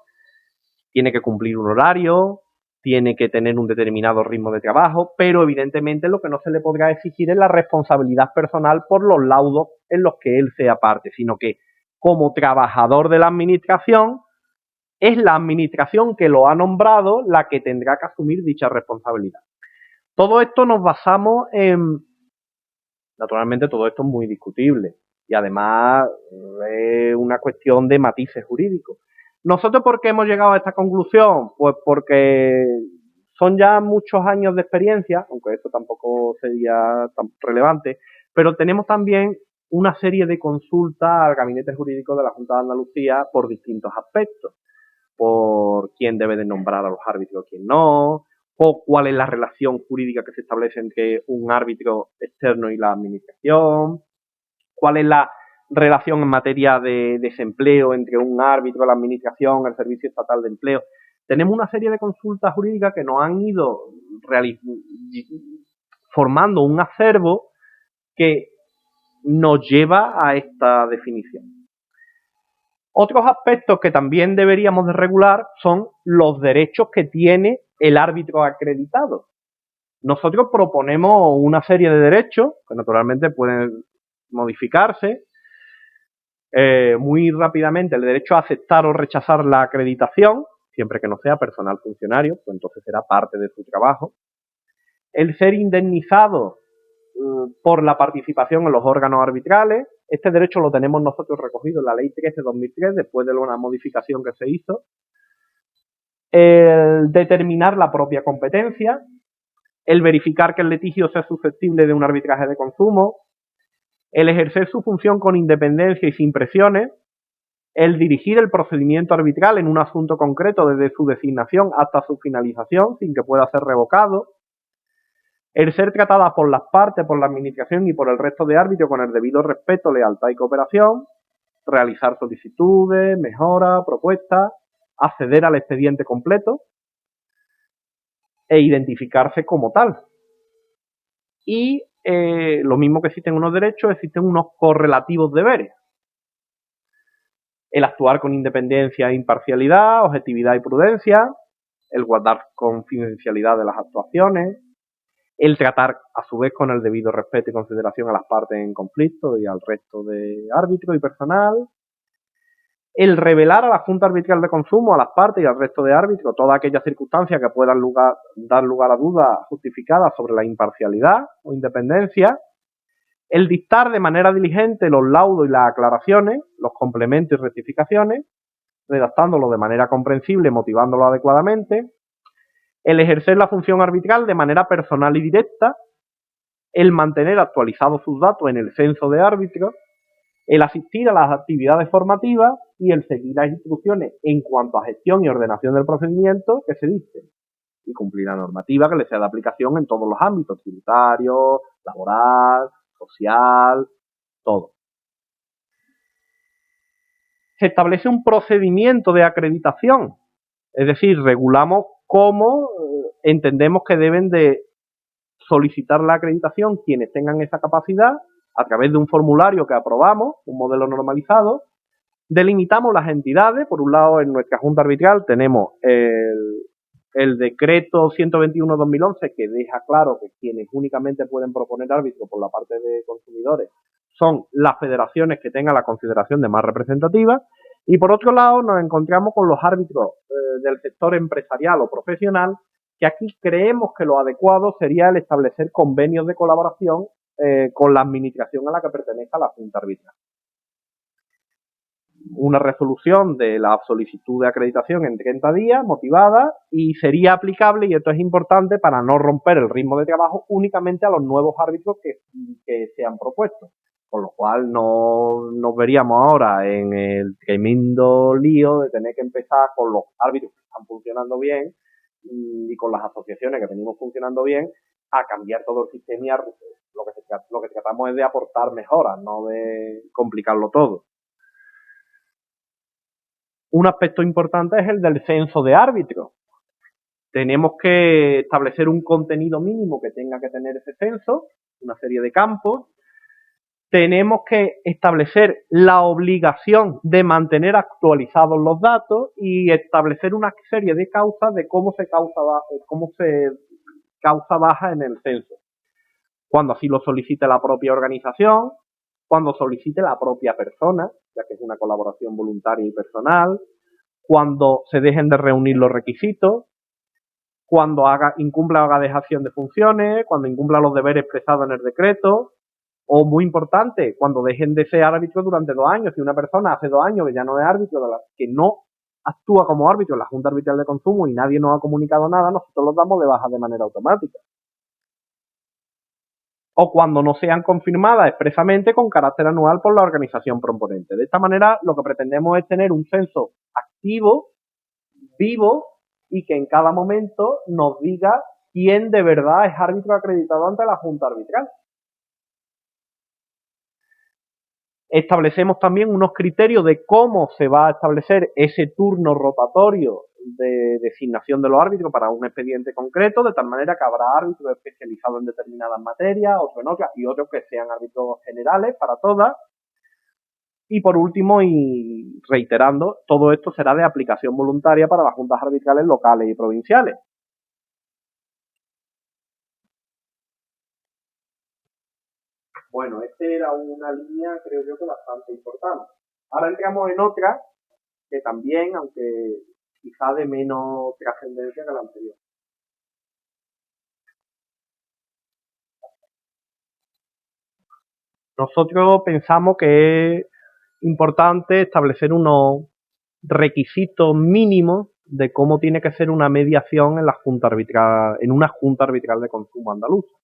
Tiene que cumplir un horario, tiene que tener un determinado ritmo de trabajo, pero evidentemente lo que no se le podrá exigir es la responsabilidad personal por los laudos en los que él sea parte, sino que como trabajador de la administración, es la administración que lo ha nombrado la que tendrá que asumir dicha responsabilidad. Todo esto nos basamos en... Naturalmente todo esto es muy discutible y además es una cuestión de matices jurídicos. ¿Nosotros por qué hemos llegado a esta conclusión? Pues porque son ya muchos años de experiencia, aunque esto tampoco sería tan relevante, pero tenemos también una serie de consultas al Gabinete Jurídico de la Junta de Andalucía por distintos aspectos. Por quién debe de nombrar a los árbitros, quién no, o cuál es la relación jurídica que se establece entre un árbitro externo y la administración, cuál es la relación en materia de desempleo entre un árbitro, la administración, el Servicio Estatal de Empleo. Tenemos una serie de consultas jurídicas que nos han ido formando un acervo que nos lleva a esta definición. Otros aspectos que también deberíamos de regular son los derechos que tiene el árbitro acreditado. Nosotros proponemos una serie de derechos que naturalmente pueden modificarse. Muy rápidamente, el derecho a aceptar o rechazar la acreditación, siempre que no sea personal funcionario, pues entonces será parte de su trabajo. El ser indemnizado por la participación en los órganos arbitrales. Este derecho lo tenemos nosotros recogido en la Ley 13/2003, después de una modificación que se hizo. El determinar la propia competencia, el verificar que el litigio sea susceptible de un arbitraje de consumo, el ejercer su función con independencia y sin presiones, el dirigir el procedimiento arbitral en un asunto concreto desde su designación hasta su finalización sin que pueda ser revocado, el ser tratada por las partes, por la administración y por el resto de árbitros con el debido respeto, lealtad y cooperación, realizar solicitudes, mejoras, propuestas, acceder al expediente completo e identificarse como tal. Y lo mismo que existen unos derechos, existen unos correlativos deberes. El actuar con independencia e imparcialidad, objetividad y prudencia, el guardar confidencialidad de las actuaciones, el tratar a su vez con el debido respeto y consideración a las partes en conflicto y al resto de árbitros y personal, el revelar a la Junta Arbitral de Consumo, a las partes y al resto de árbitros todas aquellas circunstancias que puedan dar lugar a dudas justificadas sobre la imparcialidad o independencia, el dictar de manera diligente los laudos y las aclaraciones, los complementos y rectificaciones, redactándolo de manera comprensible, motivándolo adecuadamente, el ejercer la función arbitral de manera personal y directa, el mantener actualizados sus datos en el censo de árbitros, el asistir a las actividades formativas y el seguir las instrucciones en cuanto a gestión y ordenación del procedimiento que se dicten y cumplir la normativa que le sea de aplicación en todos los ámbitos, tributario, laboral, social, todo. Se establece un procedimiento de acreditación, es decir, regulamos cómo entendemos que deben de solicitar la acreditación quienes tengan esa capacidad a través de un formulario que aprobamos, un modelo normalizado. Delimitamos las entidades. Por un lado, en nuestra Junta Arbitral tenemos el decreto 121/2011 que deja claro que quienes únicamente pueden proponer árbitro por la parte de consumidores son las federaciones que tengan la consideración de más representativas. Y por otro lado nos encontramos con los árbitros del sector empresarial o profesional, que aquí creemos que lo adecuado sería el establecer convenios de colaboración con la administración a la que pertenezca la Junta Arbitral. Una resolución de la solicitud de acreditación en 30 días, motivada, y sería aplicable, y esto es importante para no romper el ritmo de trabajo, únicamente a los nuevos árbitros que se han propuesto. Con lo cual no nos veríamos ahora en el tremendo lío de tener que empezar con los árbitros que están funcionando bien y con las asociaciones que venimos funcionando bien, a cambiar todo el sistema y lo que tratamos es de aportar mejoras, no de complicarlo todo. Un aspecto importante es el del censo de árbitros. Tenemos que establecer un contenido mínimo que tenga que tener ese censo, una serie de campos. Tenemos que establecer la obligación de mantener actualizados los datos y establecer una serie de causas de cómo se causa baja en el censo. Cuando así lo solicite la propia organización, cuando solicite la propia persona, ya que es una colaboración voluntaria y personal, cuando se dejen de reunir los requisitos, cuando incumpla la dejación de funciones, cuando incumpla los deberes expresados en el decreto, o muy importante, cuando dejen de ser árbitros durante 2 años. Si una persona hace 2 años que ya no es árbitro, que no actúa como árbitro en la Junta Arbitral de Consumo y nadie nos ha comunicado nada, nosotros los damos de baja de manera automática. O cuando no sean confirmadas expresamente con carácter anual por la organización proponente. De esta manera, lo que pretendemos es tener un censo activo, vivo, y que en cada momento nos diga quién de verdad es árbitro acreditado ante la Junta Arbitral. Establecemos también unos criterios de cómo se va a establecer ese turno rotatorio de designación de los árbitros para un expediente concreto, de tal manera que habrá árbitros especializados en determinadas materias, otros en otras, y otros que sean árbitros generales para todas. Y por último, y reiterando, todo esto será de aplicación voluntaria para las juntas arbitrales locales y provinciales. Bueno, esta era una línea, creo yo, que bastante importante. Ahora entramos en otra que también, aunque quizá de menos trascendencia que la anterior. Nosotros pensamos que es importante establecer unos requisitos mínimos de cómo tiene que ser una mediación en la Junta Arbitral, en una Junta Arbitral de Consumo andaluza.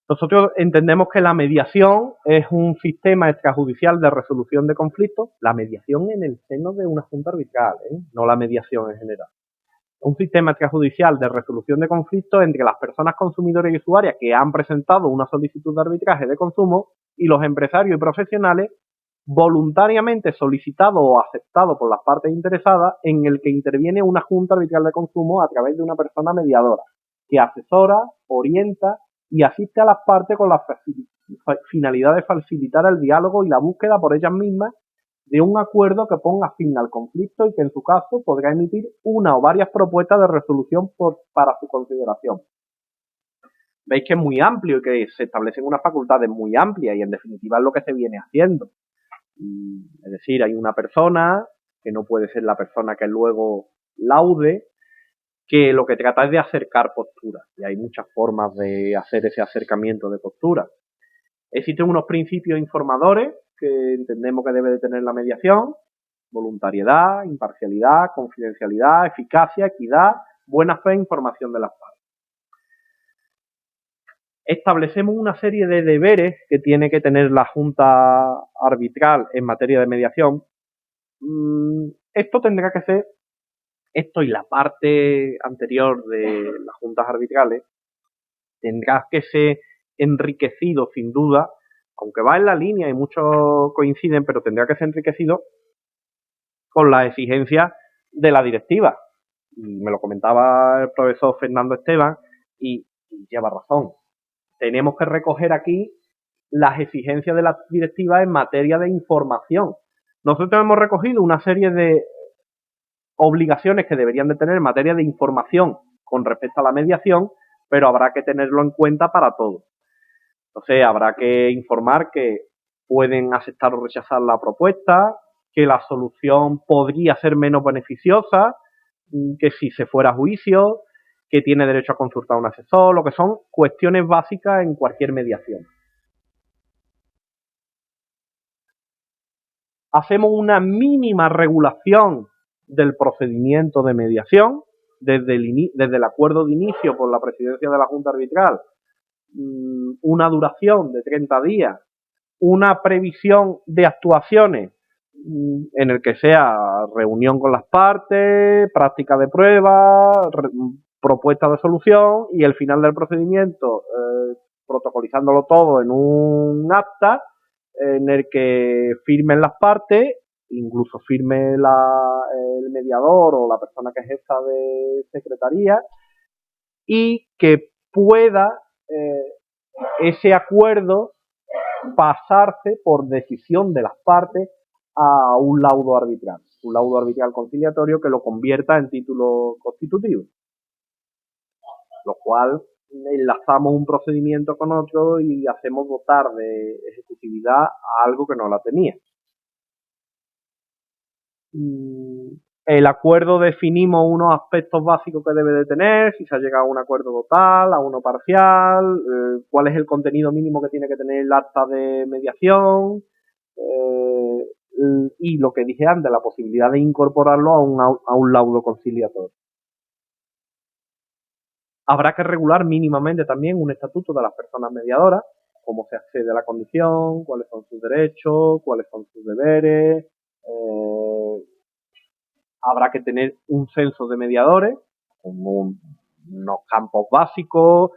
Nosotros entendemos que la mediación es un sistema extrajudicial de resolución de conflictos, la mediación en el seno de una Junta Arbitral, no la mediación en general. Un sistema extrajudicial de resolución de conflictos entre las personas consumidoras y usuarias que han presentado una solicitud de arbitraje de consumo y los empresarios y profesionales voluntariamente solicitado o aceptado por las partes interesadas, en el que interviene una Junta Arbitral de Consumo a través de una persona mediadora que asesora, orienta y asiste a las partes con la finalidad de facilitar el diálogo y la búsqueda por ellas mismas de un acuerdo que ponga fin al conflicto y que en su caso podrá emitir una o varias propuestas de resolución para su consideración. Veis que es muy amplio y que se establecen unas facultades muy amplias y en definitiva es lo que se viene haciendo. Es decir, hay una persona que no puede ser la persona que luego laude, que lo que trata es de acercar posturas y hay muchas formas de hacer ese acercamiento de posturas. Existen unos principios informadores que entendemos que debe de tener la mediación: voluntariedad, imparcialidad, confidencialidad, eficacia, equidad, buena fe e información de las partes. Establecemos una serie de deberes que tiene que tener la Junta Arbitral en materia de mediación. Esto tendrá que ser, esto y la parte anterior de las juntas arbitrales, tendrá que ser enriquecido sin duda, aunque va en la línea y muchos coinciden, pero tendrá que ser enriquecido con las exigencias de la directiva. Y me lo comentaba el profesor Fernando Esteban y lleva razón. Tenemos que recoger aquí las exigencias de la directiva en materia de información. Nosotros hemos recogido una serie de obligaciones que deberían de tener en materia de información con respecto a la mediación, pero habrá que tenerlo en cuenta para todo. Entonces habrá que informar que pueden aceptar o rechazar la propuesta, que la solución podría ser menos beneficiosa, que si se fuera a juicio, que tiene derecho a consultar a un asesor, lo que son cuestiones básicas en cualquier mediación. Hacemos una mínima regulación del procedimiento de mediación, desde el acuerdo de inicio por la presidencia de la Junta Arbitral, una duración de 30 días, una previsión de actuaciones en el que sea reunión con las partes, práctica de prueba, propuesta de solución y el final del procedimiento protocolizándolo todo en un acta en el que firmen las partes, incluso firme el mediador o la persona que es jefa de secretaría, y que pueda ese acuerdo pasarse por decisión de las partes a un laudo arbitral conciliatorio que lo convierta en título constitutivo, lo cual enlazamos un procedimiento con otro y hacemos dotar de ejecutividad a algo que no la tenía. El acuerdo definimos unos aspectos básicos que debe de tener, si se ha llegado a un acuerdo total, a uno parcial, cuál es el contenido mínimo que tiene que tener el acta de mediación, y lo que dije antes, la posibilidad de incorporarlo a un laudo conciliatorio. Habrá que regular mínimamente también un estatuto de las personas mediadoras, cómo se accede a la condición, cuáles son sus derechos, cuáles son sus deberes. Habrá que tener un censo de mediadores, con unos campos básicos,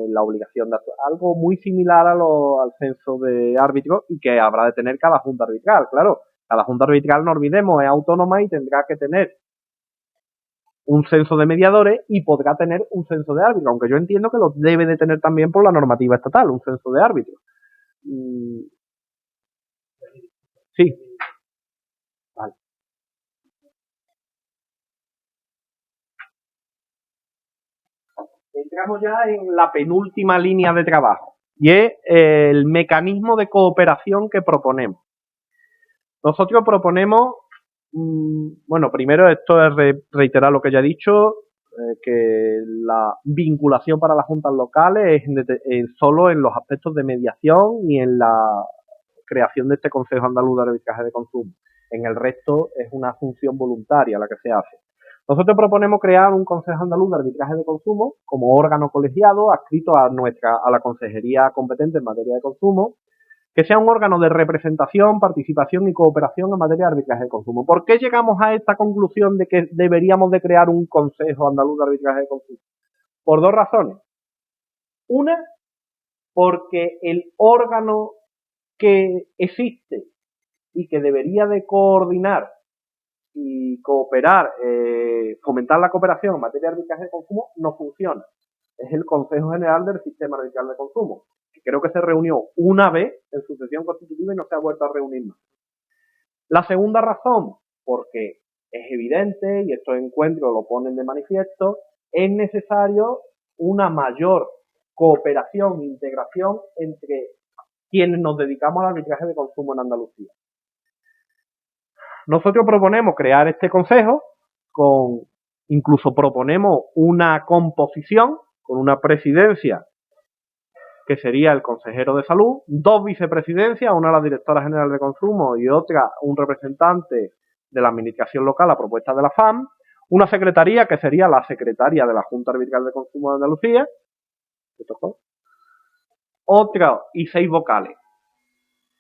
la obligación de hacer algo muy similar al censo de árbitros y que habrá de tener cada junta arbitral. Claro, cada junta arbitral, no olvidemos, es autónoma y tendrá que tener un censo de mediadores y podrá tener un censo de árbitros, aunque yo entiendo que lo debe de tener también por la normativa estatal, un censo de árbitros. Sí. Vale. Entramos ya en la penúltima línea de trabajo y es el mecanismo de cooperación que proponemos. Nosotros proponemos, bueno, primero esto es reiterar lo que ya he dicho, que la vinculación para las juntas locales es solo en los aspectos de mediación y en la creación de este Consejo Andaluz de Arbitraje de Consumo. En el resto es una función voluntaria la que se hace. Nosotros proponemos crear un Consejo Andaluz de Arbitraje de Consumo como órgano colegiado adscrito a la consejería competente en materia de consumo, que sea un órgano de representación, participación y cooperación en materia de arbitraje de consumo. ¿Por qué llegamos a esta conclusión de que deberíamos de crear un Consejo Andaluz de Arbitraje de Consumo? Por dos razones. Una, porque el órgano que existe y que debería de coordinar y cooperar, fomentar la cooperación en materia de arbitraje de consumo, no funciona. Es el Consejo General del Sistema Arbitral de Consumo, que creo que se reunió una vez en su sesión constitutiva y no se ha vuelto a reunir más. La segunda razón, porque es evidente, y estos encuentros lo ponen de manifiesto, es necesario una mayor cooperación e integración entre quienes nos dedicamos al arbitraje de consumo en Andalucía. Nosotros proponemos crear este consejo, incluso proponemos una composición con una presidencia que sería el consejero de salud, dos vicepresidencias, una la directora general de consumo y otra un representante de la administración local a propuesta de la FAM, una secretaría que sería la secretaria de la Junta Arbitral de Consumo de Andalucía, otra y 6 vocales,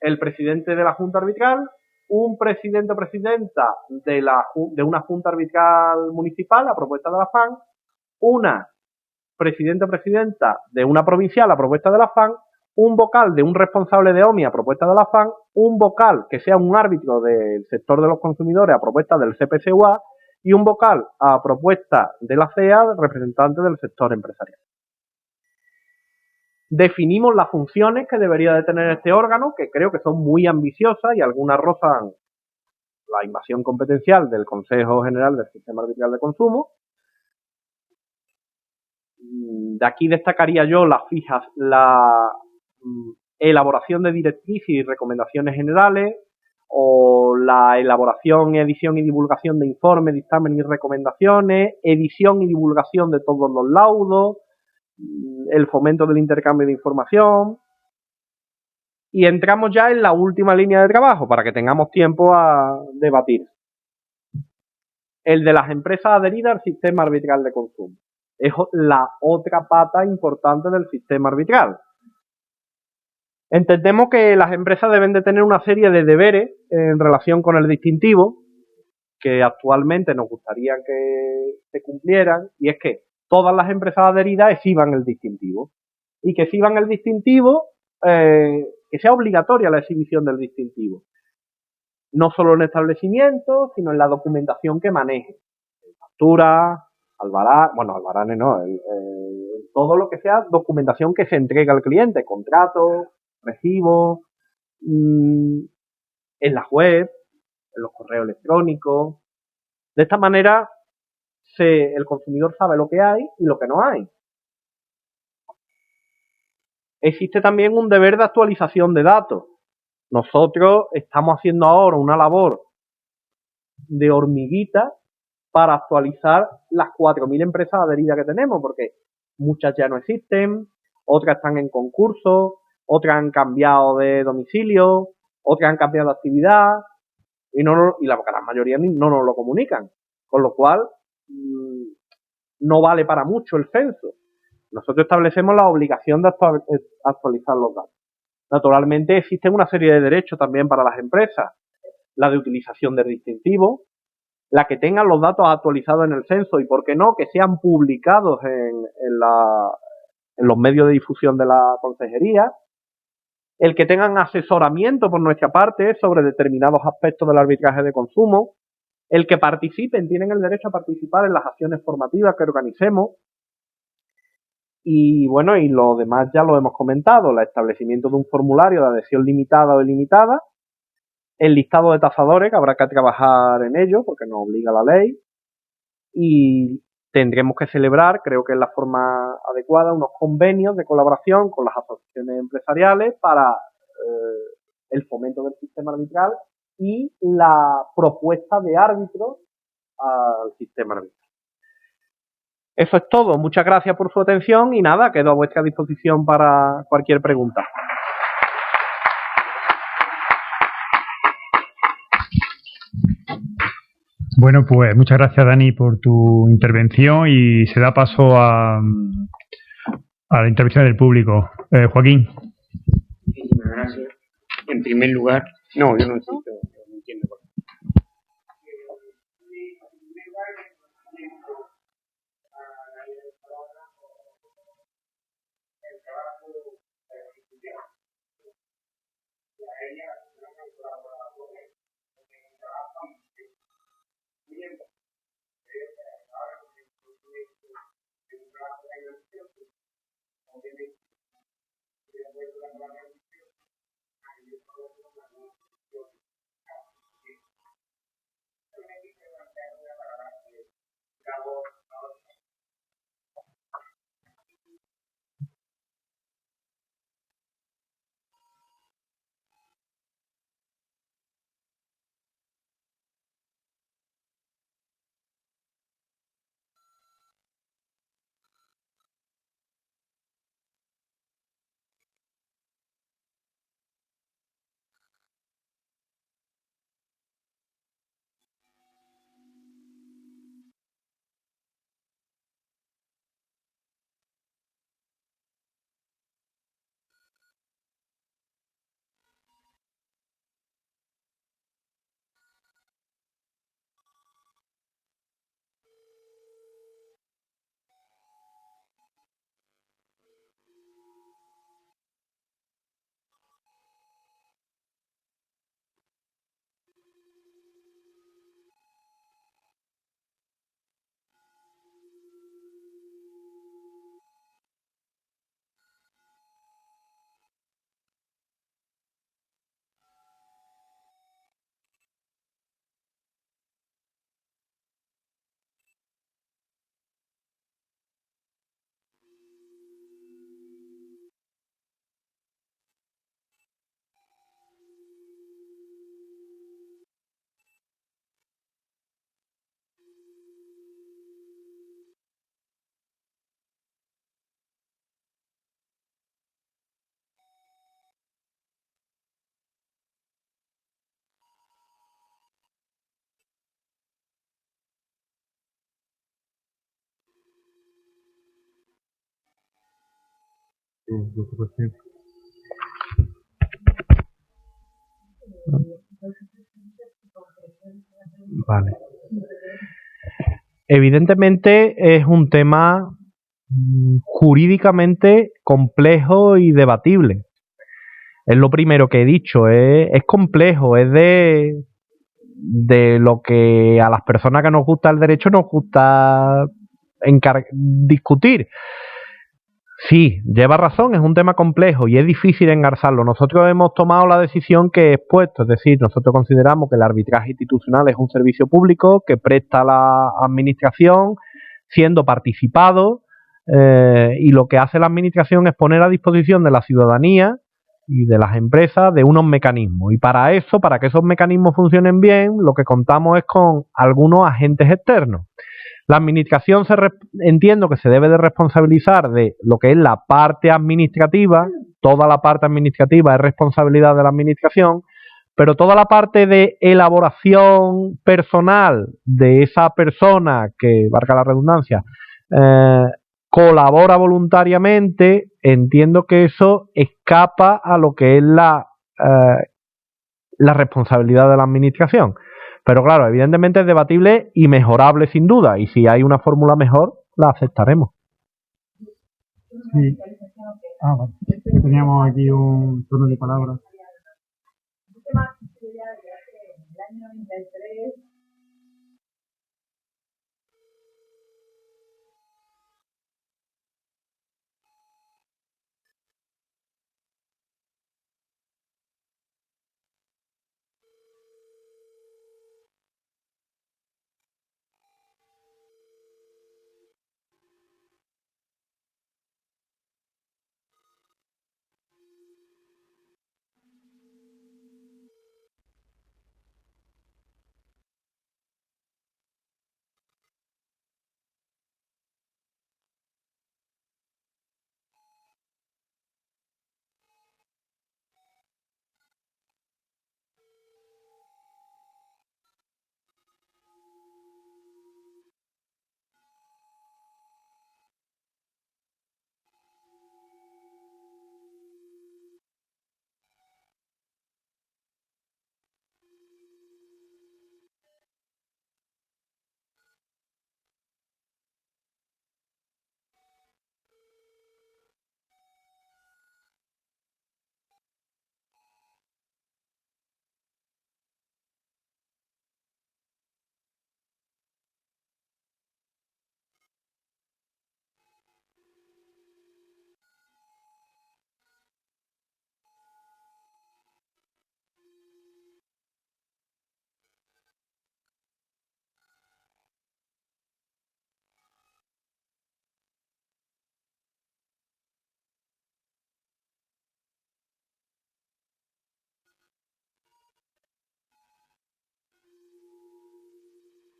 el presidente de la Junta Arbitral, un presidente o presidenta de una Junta Arbitral municipal a propuesta de la FAM, una presidente o presidenta de una provincial a propuesta de la FAM, un vocal de un responsable de OMI a propuesta de la FAM, un vocal que sea un árbitro del sector de los consumidores a propuesta del CPCUA y un vocal a propuesta de la CEA, representante del sector empresarial. Definimos las funciones que debería de tener este órgano, que creo que son muy ambiciosas y algunas rozan la invasión competencial del Consejo General del Sistema Arbitral de Consumo. De aquí destacaría yo la elaboración de directrices y recomendaciones generales, o la elaboración, edición y divulgación de informes, dictámenes y recomendaciones, edición y divulgación de todos los laudos, el fomento del intercambio de información. Y entramos ya en la última línea de trabajo para que tengamos tiempo a debatir. El de las empresas adheridas al sistema arbitral de consumo. Es la otra pata importante del sistema arbitral. Entendemos que las empresas deben de tener una serie de deberes en relación con el distintivo que actualmente nos gustaría que se cumplieran, y es que todas las empresas adheridas exhiban el distintivo. Y que exhiban el distintivo, que sea obligatoria la exhibición del distintivo. No solo en establecimientos, sino en la documentación que maneje. Factura, albaranes no, todo lo que sea documentación que se entrega al cliente, contratos, recibos, en la web, en los correos electrónicos. De esta manera, el consumidor sabe lo que hay y lo que no hay. Existe también un deber de actualización de datos. Nosotros estamos haciendo ahora una labor de hormiguita para actualizar las 4.000 empresas adheridas que tenemos, porque muchas ya no existen, otras están en concurso, otras han cambiado de domicilio, otras han cambiado de actividad, y la gran mayoría no nos lo comunican, con lo cual no vale para mucho el censo. Nosotros establecemos la obligación de actualizar los datos. Naturalmente existen una serie de derechos también para las empresas, la de utilización del distintivo, la que tengan los datos actualizados en el censo y, por qué no, que sean publicados en los medios de difusión de la consejería, el que tengan asesoramiento por nuestra parte sobre determinados aspectos del arbitraje de consumo, el que participen, tienen el derecho a participar en las acciones formativas que organicemos, y bueno, y lo demás ya lo hemos comentado, el establecimiento de un formulario de adhesión limitada o ilimitada, el listado de tasadores, que habrá que trabajar en ello porque nos obliga la ley, y tendremos que celebrar, creo que es la forma adecuada, unos convenios de colaboración con las asociaciones empresariales para el fomento del sistema arbitral y la propuesta de árbitros al sistema arbitral. Eso es todo. Muchas gracias por su atención y nada, quedo a vuestra disposición para cualquier pregunta. Bueno, pues muchas gracias, Dani, por tu intervención y se da paso a la intervención del público. Joaquín. Muchísimas gracias. En primer lugar, no, yo no necesito, no entiendo por qué. Vale. Evidentemente es un tema jurídicamente complejo y debatible. Es lo primero que he dicho, es complejo, es de lo que a las personas que nos gusta el derecho nos gusta discutir. Sí, lleva razón, es un tema complejo y es difícil engarzarlo. Nosotros hemos tomado la decisión que he expuesto, es decir, nosotros consideramos que el arbitraje institucional es un servicio público que presta la administración siendo participado, y lo que hace la administración es poner a disposición de la ciudadanía y de las empresas de unos mecanismos. Y para eso, para que esos mecanismos funcionen bien, lo que contamos es con algunos agentes externos. La administración entiendo que se debe de responsabilizar de lo que es la parte administrativa, toda la parte administrativa es responsabilidad de la administración, pero toda la parte de elaboración personal de esa persona que, valga la redundancia, colabora voluntariamente, entiendo que eso escapa a lo que es la responsabilidad de la administración. Pero claro, evidentemente es debatible y mejorable sin duda, y si hay una fórmula mejor, la aceptaremos. Sí. Vale. Teníamos aquí un turno de palabras. Un tema que ya en el año 93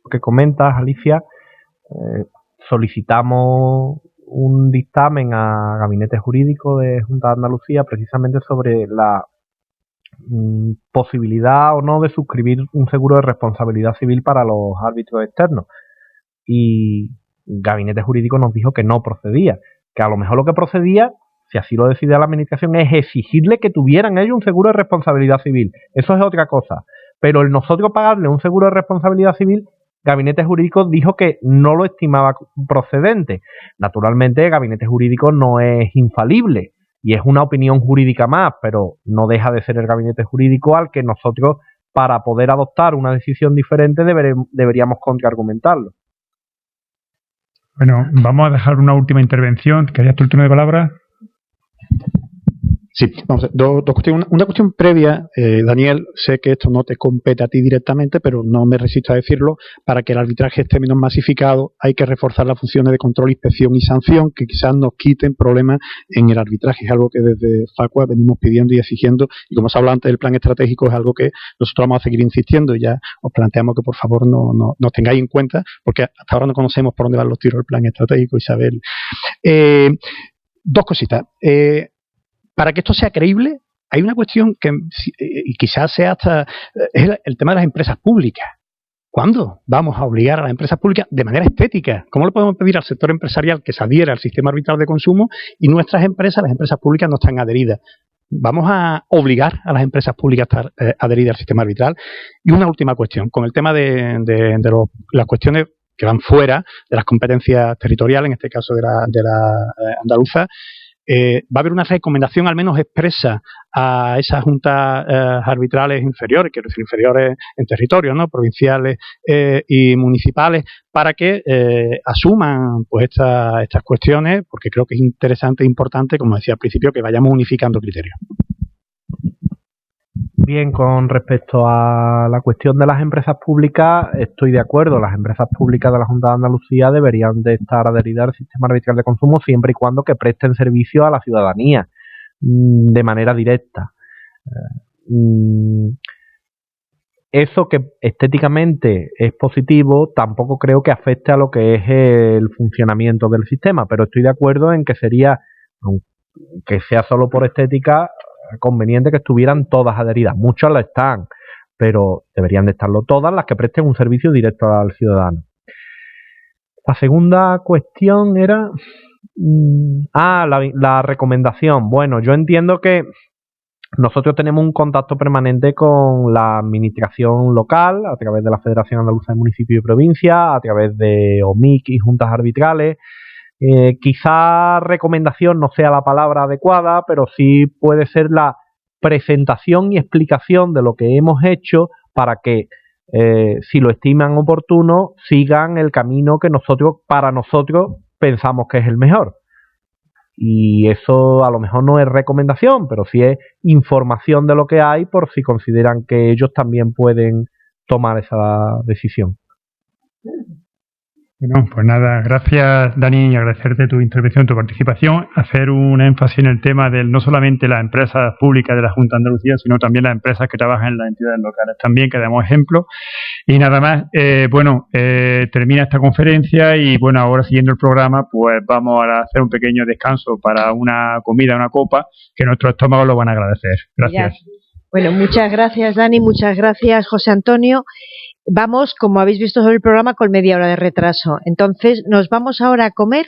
Que comentas, Alicia, solicitamos un dictamen a Gabinete Jurídico de Junta de Andalucía precisamente sobre la posibilidad o no de suscribir un seguro de responsabilidad civil para los árbitros externos. Y Gabinete Jurídico nos dijo que no procedía, que a lo mejor lo que procedía, si así lo decide la administración, es exigirle que tuvieran ellos un seguro de responsabilidad civil. Eso es otra cosa. Pero el nosotros pagarle un seguro de responsabilidad civil, Gabinete Jurídico dijo que no lo estimaba procedente. Naturalmente, Gabinete Jurídico no es infalible y es una opinión jurídica más, pero no deja de ser el Gabinete Jurídico al que nosotros, para poder adoptar una decisión diferente, deberíamos contraargumentarlo. Bueno, vamos a dejar una última intervención. ¿Querías tu turno de palabra? Sí, vamos a ver, dos cuestiones. Una cuestión previa, Daniel, sé que esto no te compete a ti directamente, pero no me resisto a decirlo. Para que el arbitraje esté menos masificado, hay que reforzar las funciones de control, inspección y sanción, que quizás nos quiten problemas en el arbitraje. Es algo que desde Facua venimos pidiendo y exigiendo, y como se habla antes del plan estratégico, es algo que nosotros vamos a seguir insistiendo. Y ya os planteamos que por favor nos tengáis en cuenta, porque hasta ahora no conocemos por dónde van los tiros del plan estratégico, Isabel. Dos cositas. Para que esto sea creíble, hay una cuestión que y quizás sea hasta es el tema de las empresas públicas. ¿Cuándo vamos a obligar a las empresas públicas de manera estética? ¿Cómo le podemos pedir al sector empresarial que se adhiera al sistema arbitral de consumo y nuestras empresas, las empresas públicas, no están adheridas? vamos a obligar a las empresas públicas a estar adheridas al sistema arbitral. Y una última cuestión, con el tema de las cuestiones que van fuera de las competencias territoriales, en este caso de la andaluza, va a haber una recomendación al menos expresa a esas juntas arbitrales inferiores, quiero decir inferiores en territorio, ¿no?, provinciales y municipales, para que asuman pues estas cuestiones, porque creo que es interesante e importante, como decía al principio, que vayamos unificando criterios. Bien, con respecto a la cuestión de las empresas públicas, estoy de acuerdo. Las empresas públicas de la Junta de Andalucía deberían de estar adheridas al sistema arbitral de consumo siempre y cuando que presten servicio a la ciudadanía de manera directa. Eso que estéticamente es positivo, tampoco creo que afecte a lo que es el funcionamiento del sistema, pero estoy de acuerdo en que sería, aunque sea solo por estética, conveniente que estuvieran todas adheridas. Muchas lo están, pero deberían de estarlo todas las que presten un servicio directo al ciudadano. La segunda cuestión era la recomendación. Bueno, yo entiendo que nosotros tenemos un contacto permanente con la administración local a través de la Federación Andaluza de Municipios y Provincias, a través de OMIC y juntas arbitrales. Quizá recomendación no sea la palabra adecuada, pero sí puede ser la presentación y explicación de lo que hemos hecho para que, si lo estiman oportuno, sigan el camino que para nosotros pensamos que es el mejor. Y eso a lo mejor no es recomendación, pero sí es información de lo que hay por si consideran que ellos también pueden tomar esa decisión. Bueno, pues nada, gracias Dani, y agradecerte tu intervención, tu participación, hacer un énfasis en el tema de no solamente las empresas públicas de la Junta de Andalucía, sino también las empresas que trabajan en las entidades locales, también que demos ejemplo. Y nada más, termina esta conferencia y bueno, ahora siguiendo el programa, pues vamos a hacer un pequeño descanso para una comida, una copa, que nuestros estómagos lo van a agradecer. Gracias. Ya. Bueno, muchas gracias Dani, muchas gracias José Antonio. Vamos, como habéis visto sobre el programa, con media hora de retraso. Entonces, nos vamos ahora a comer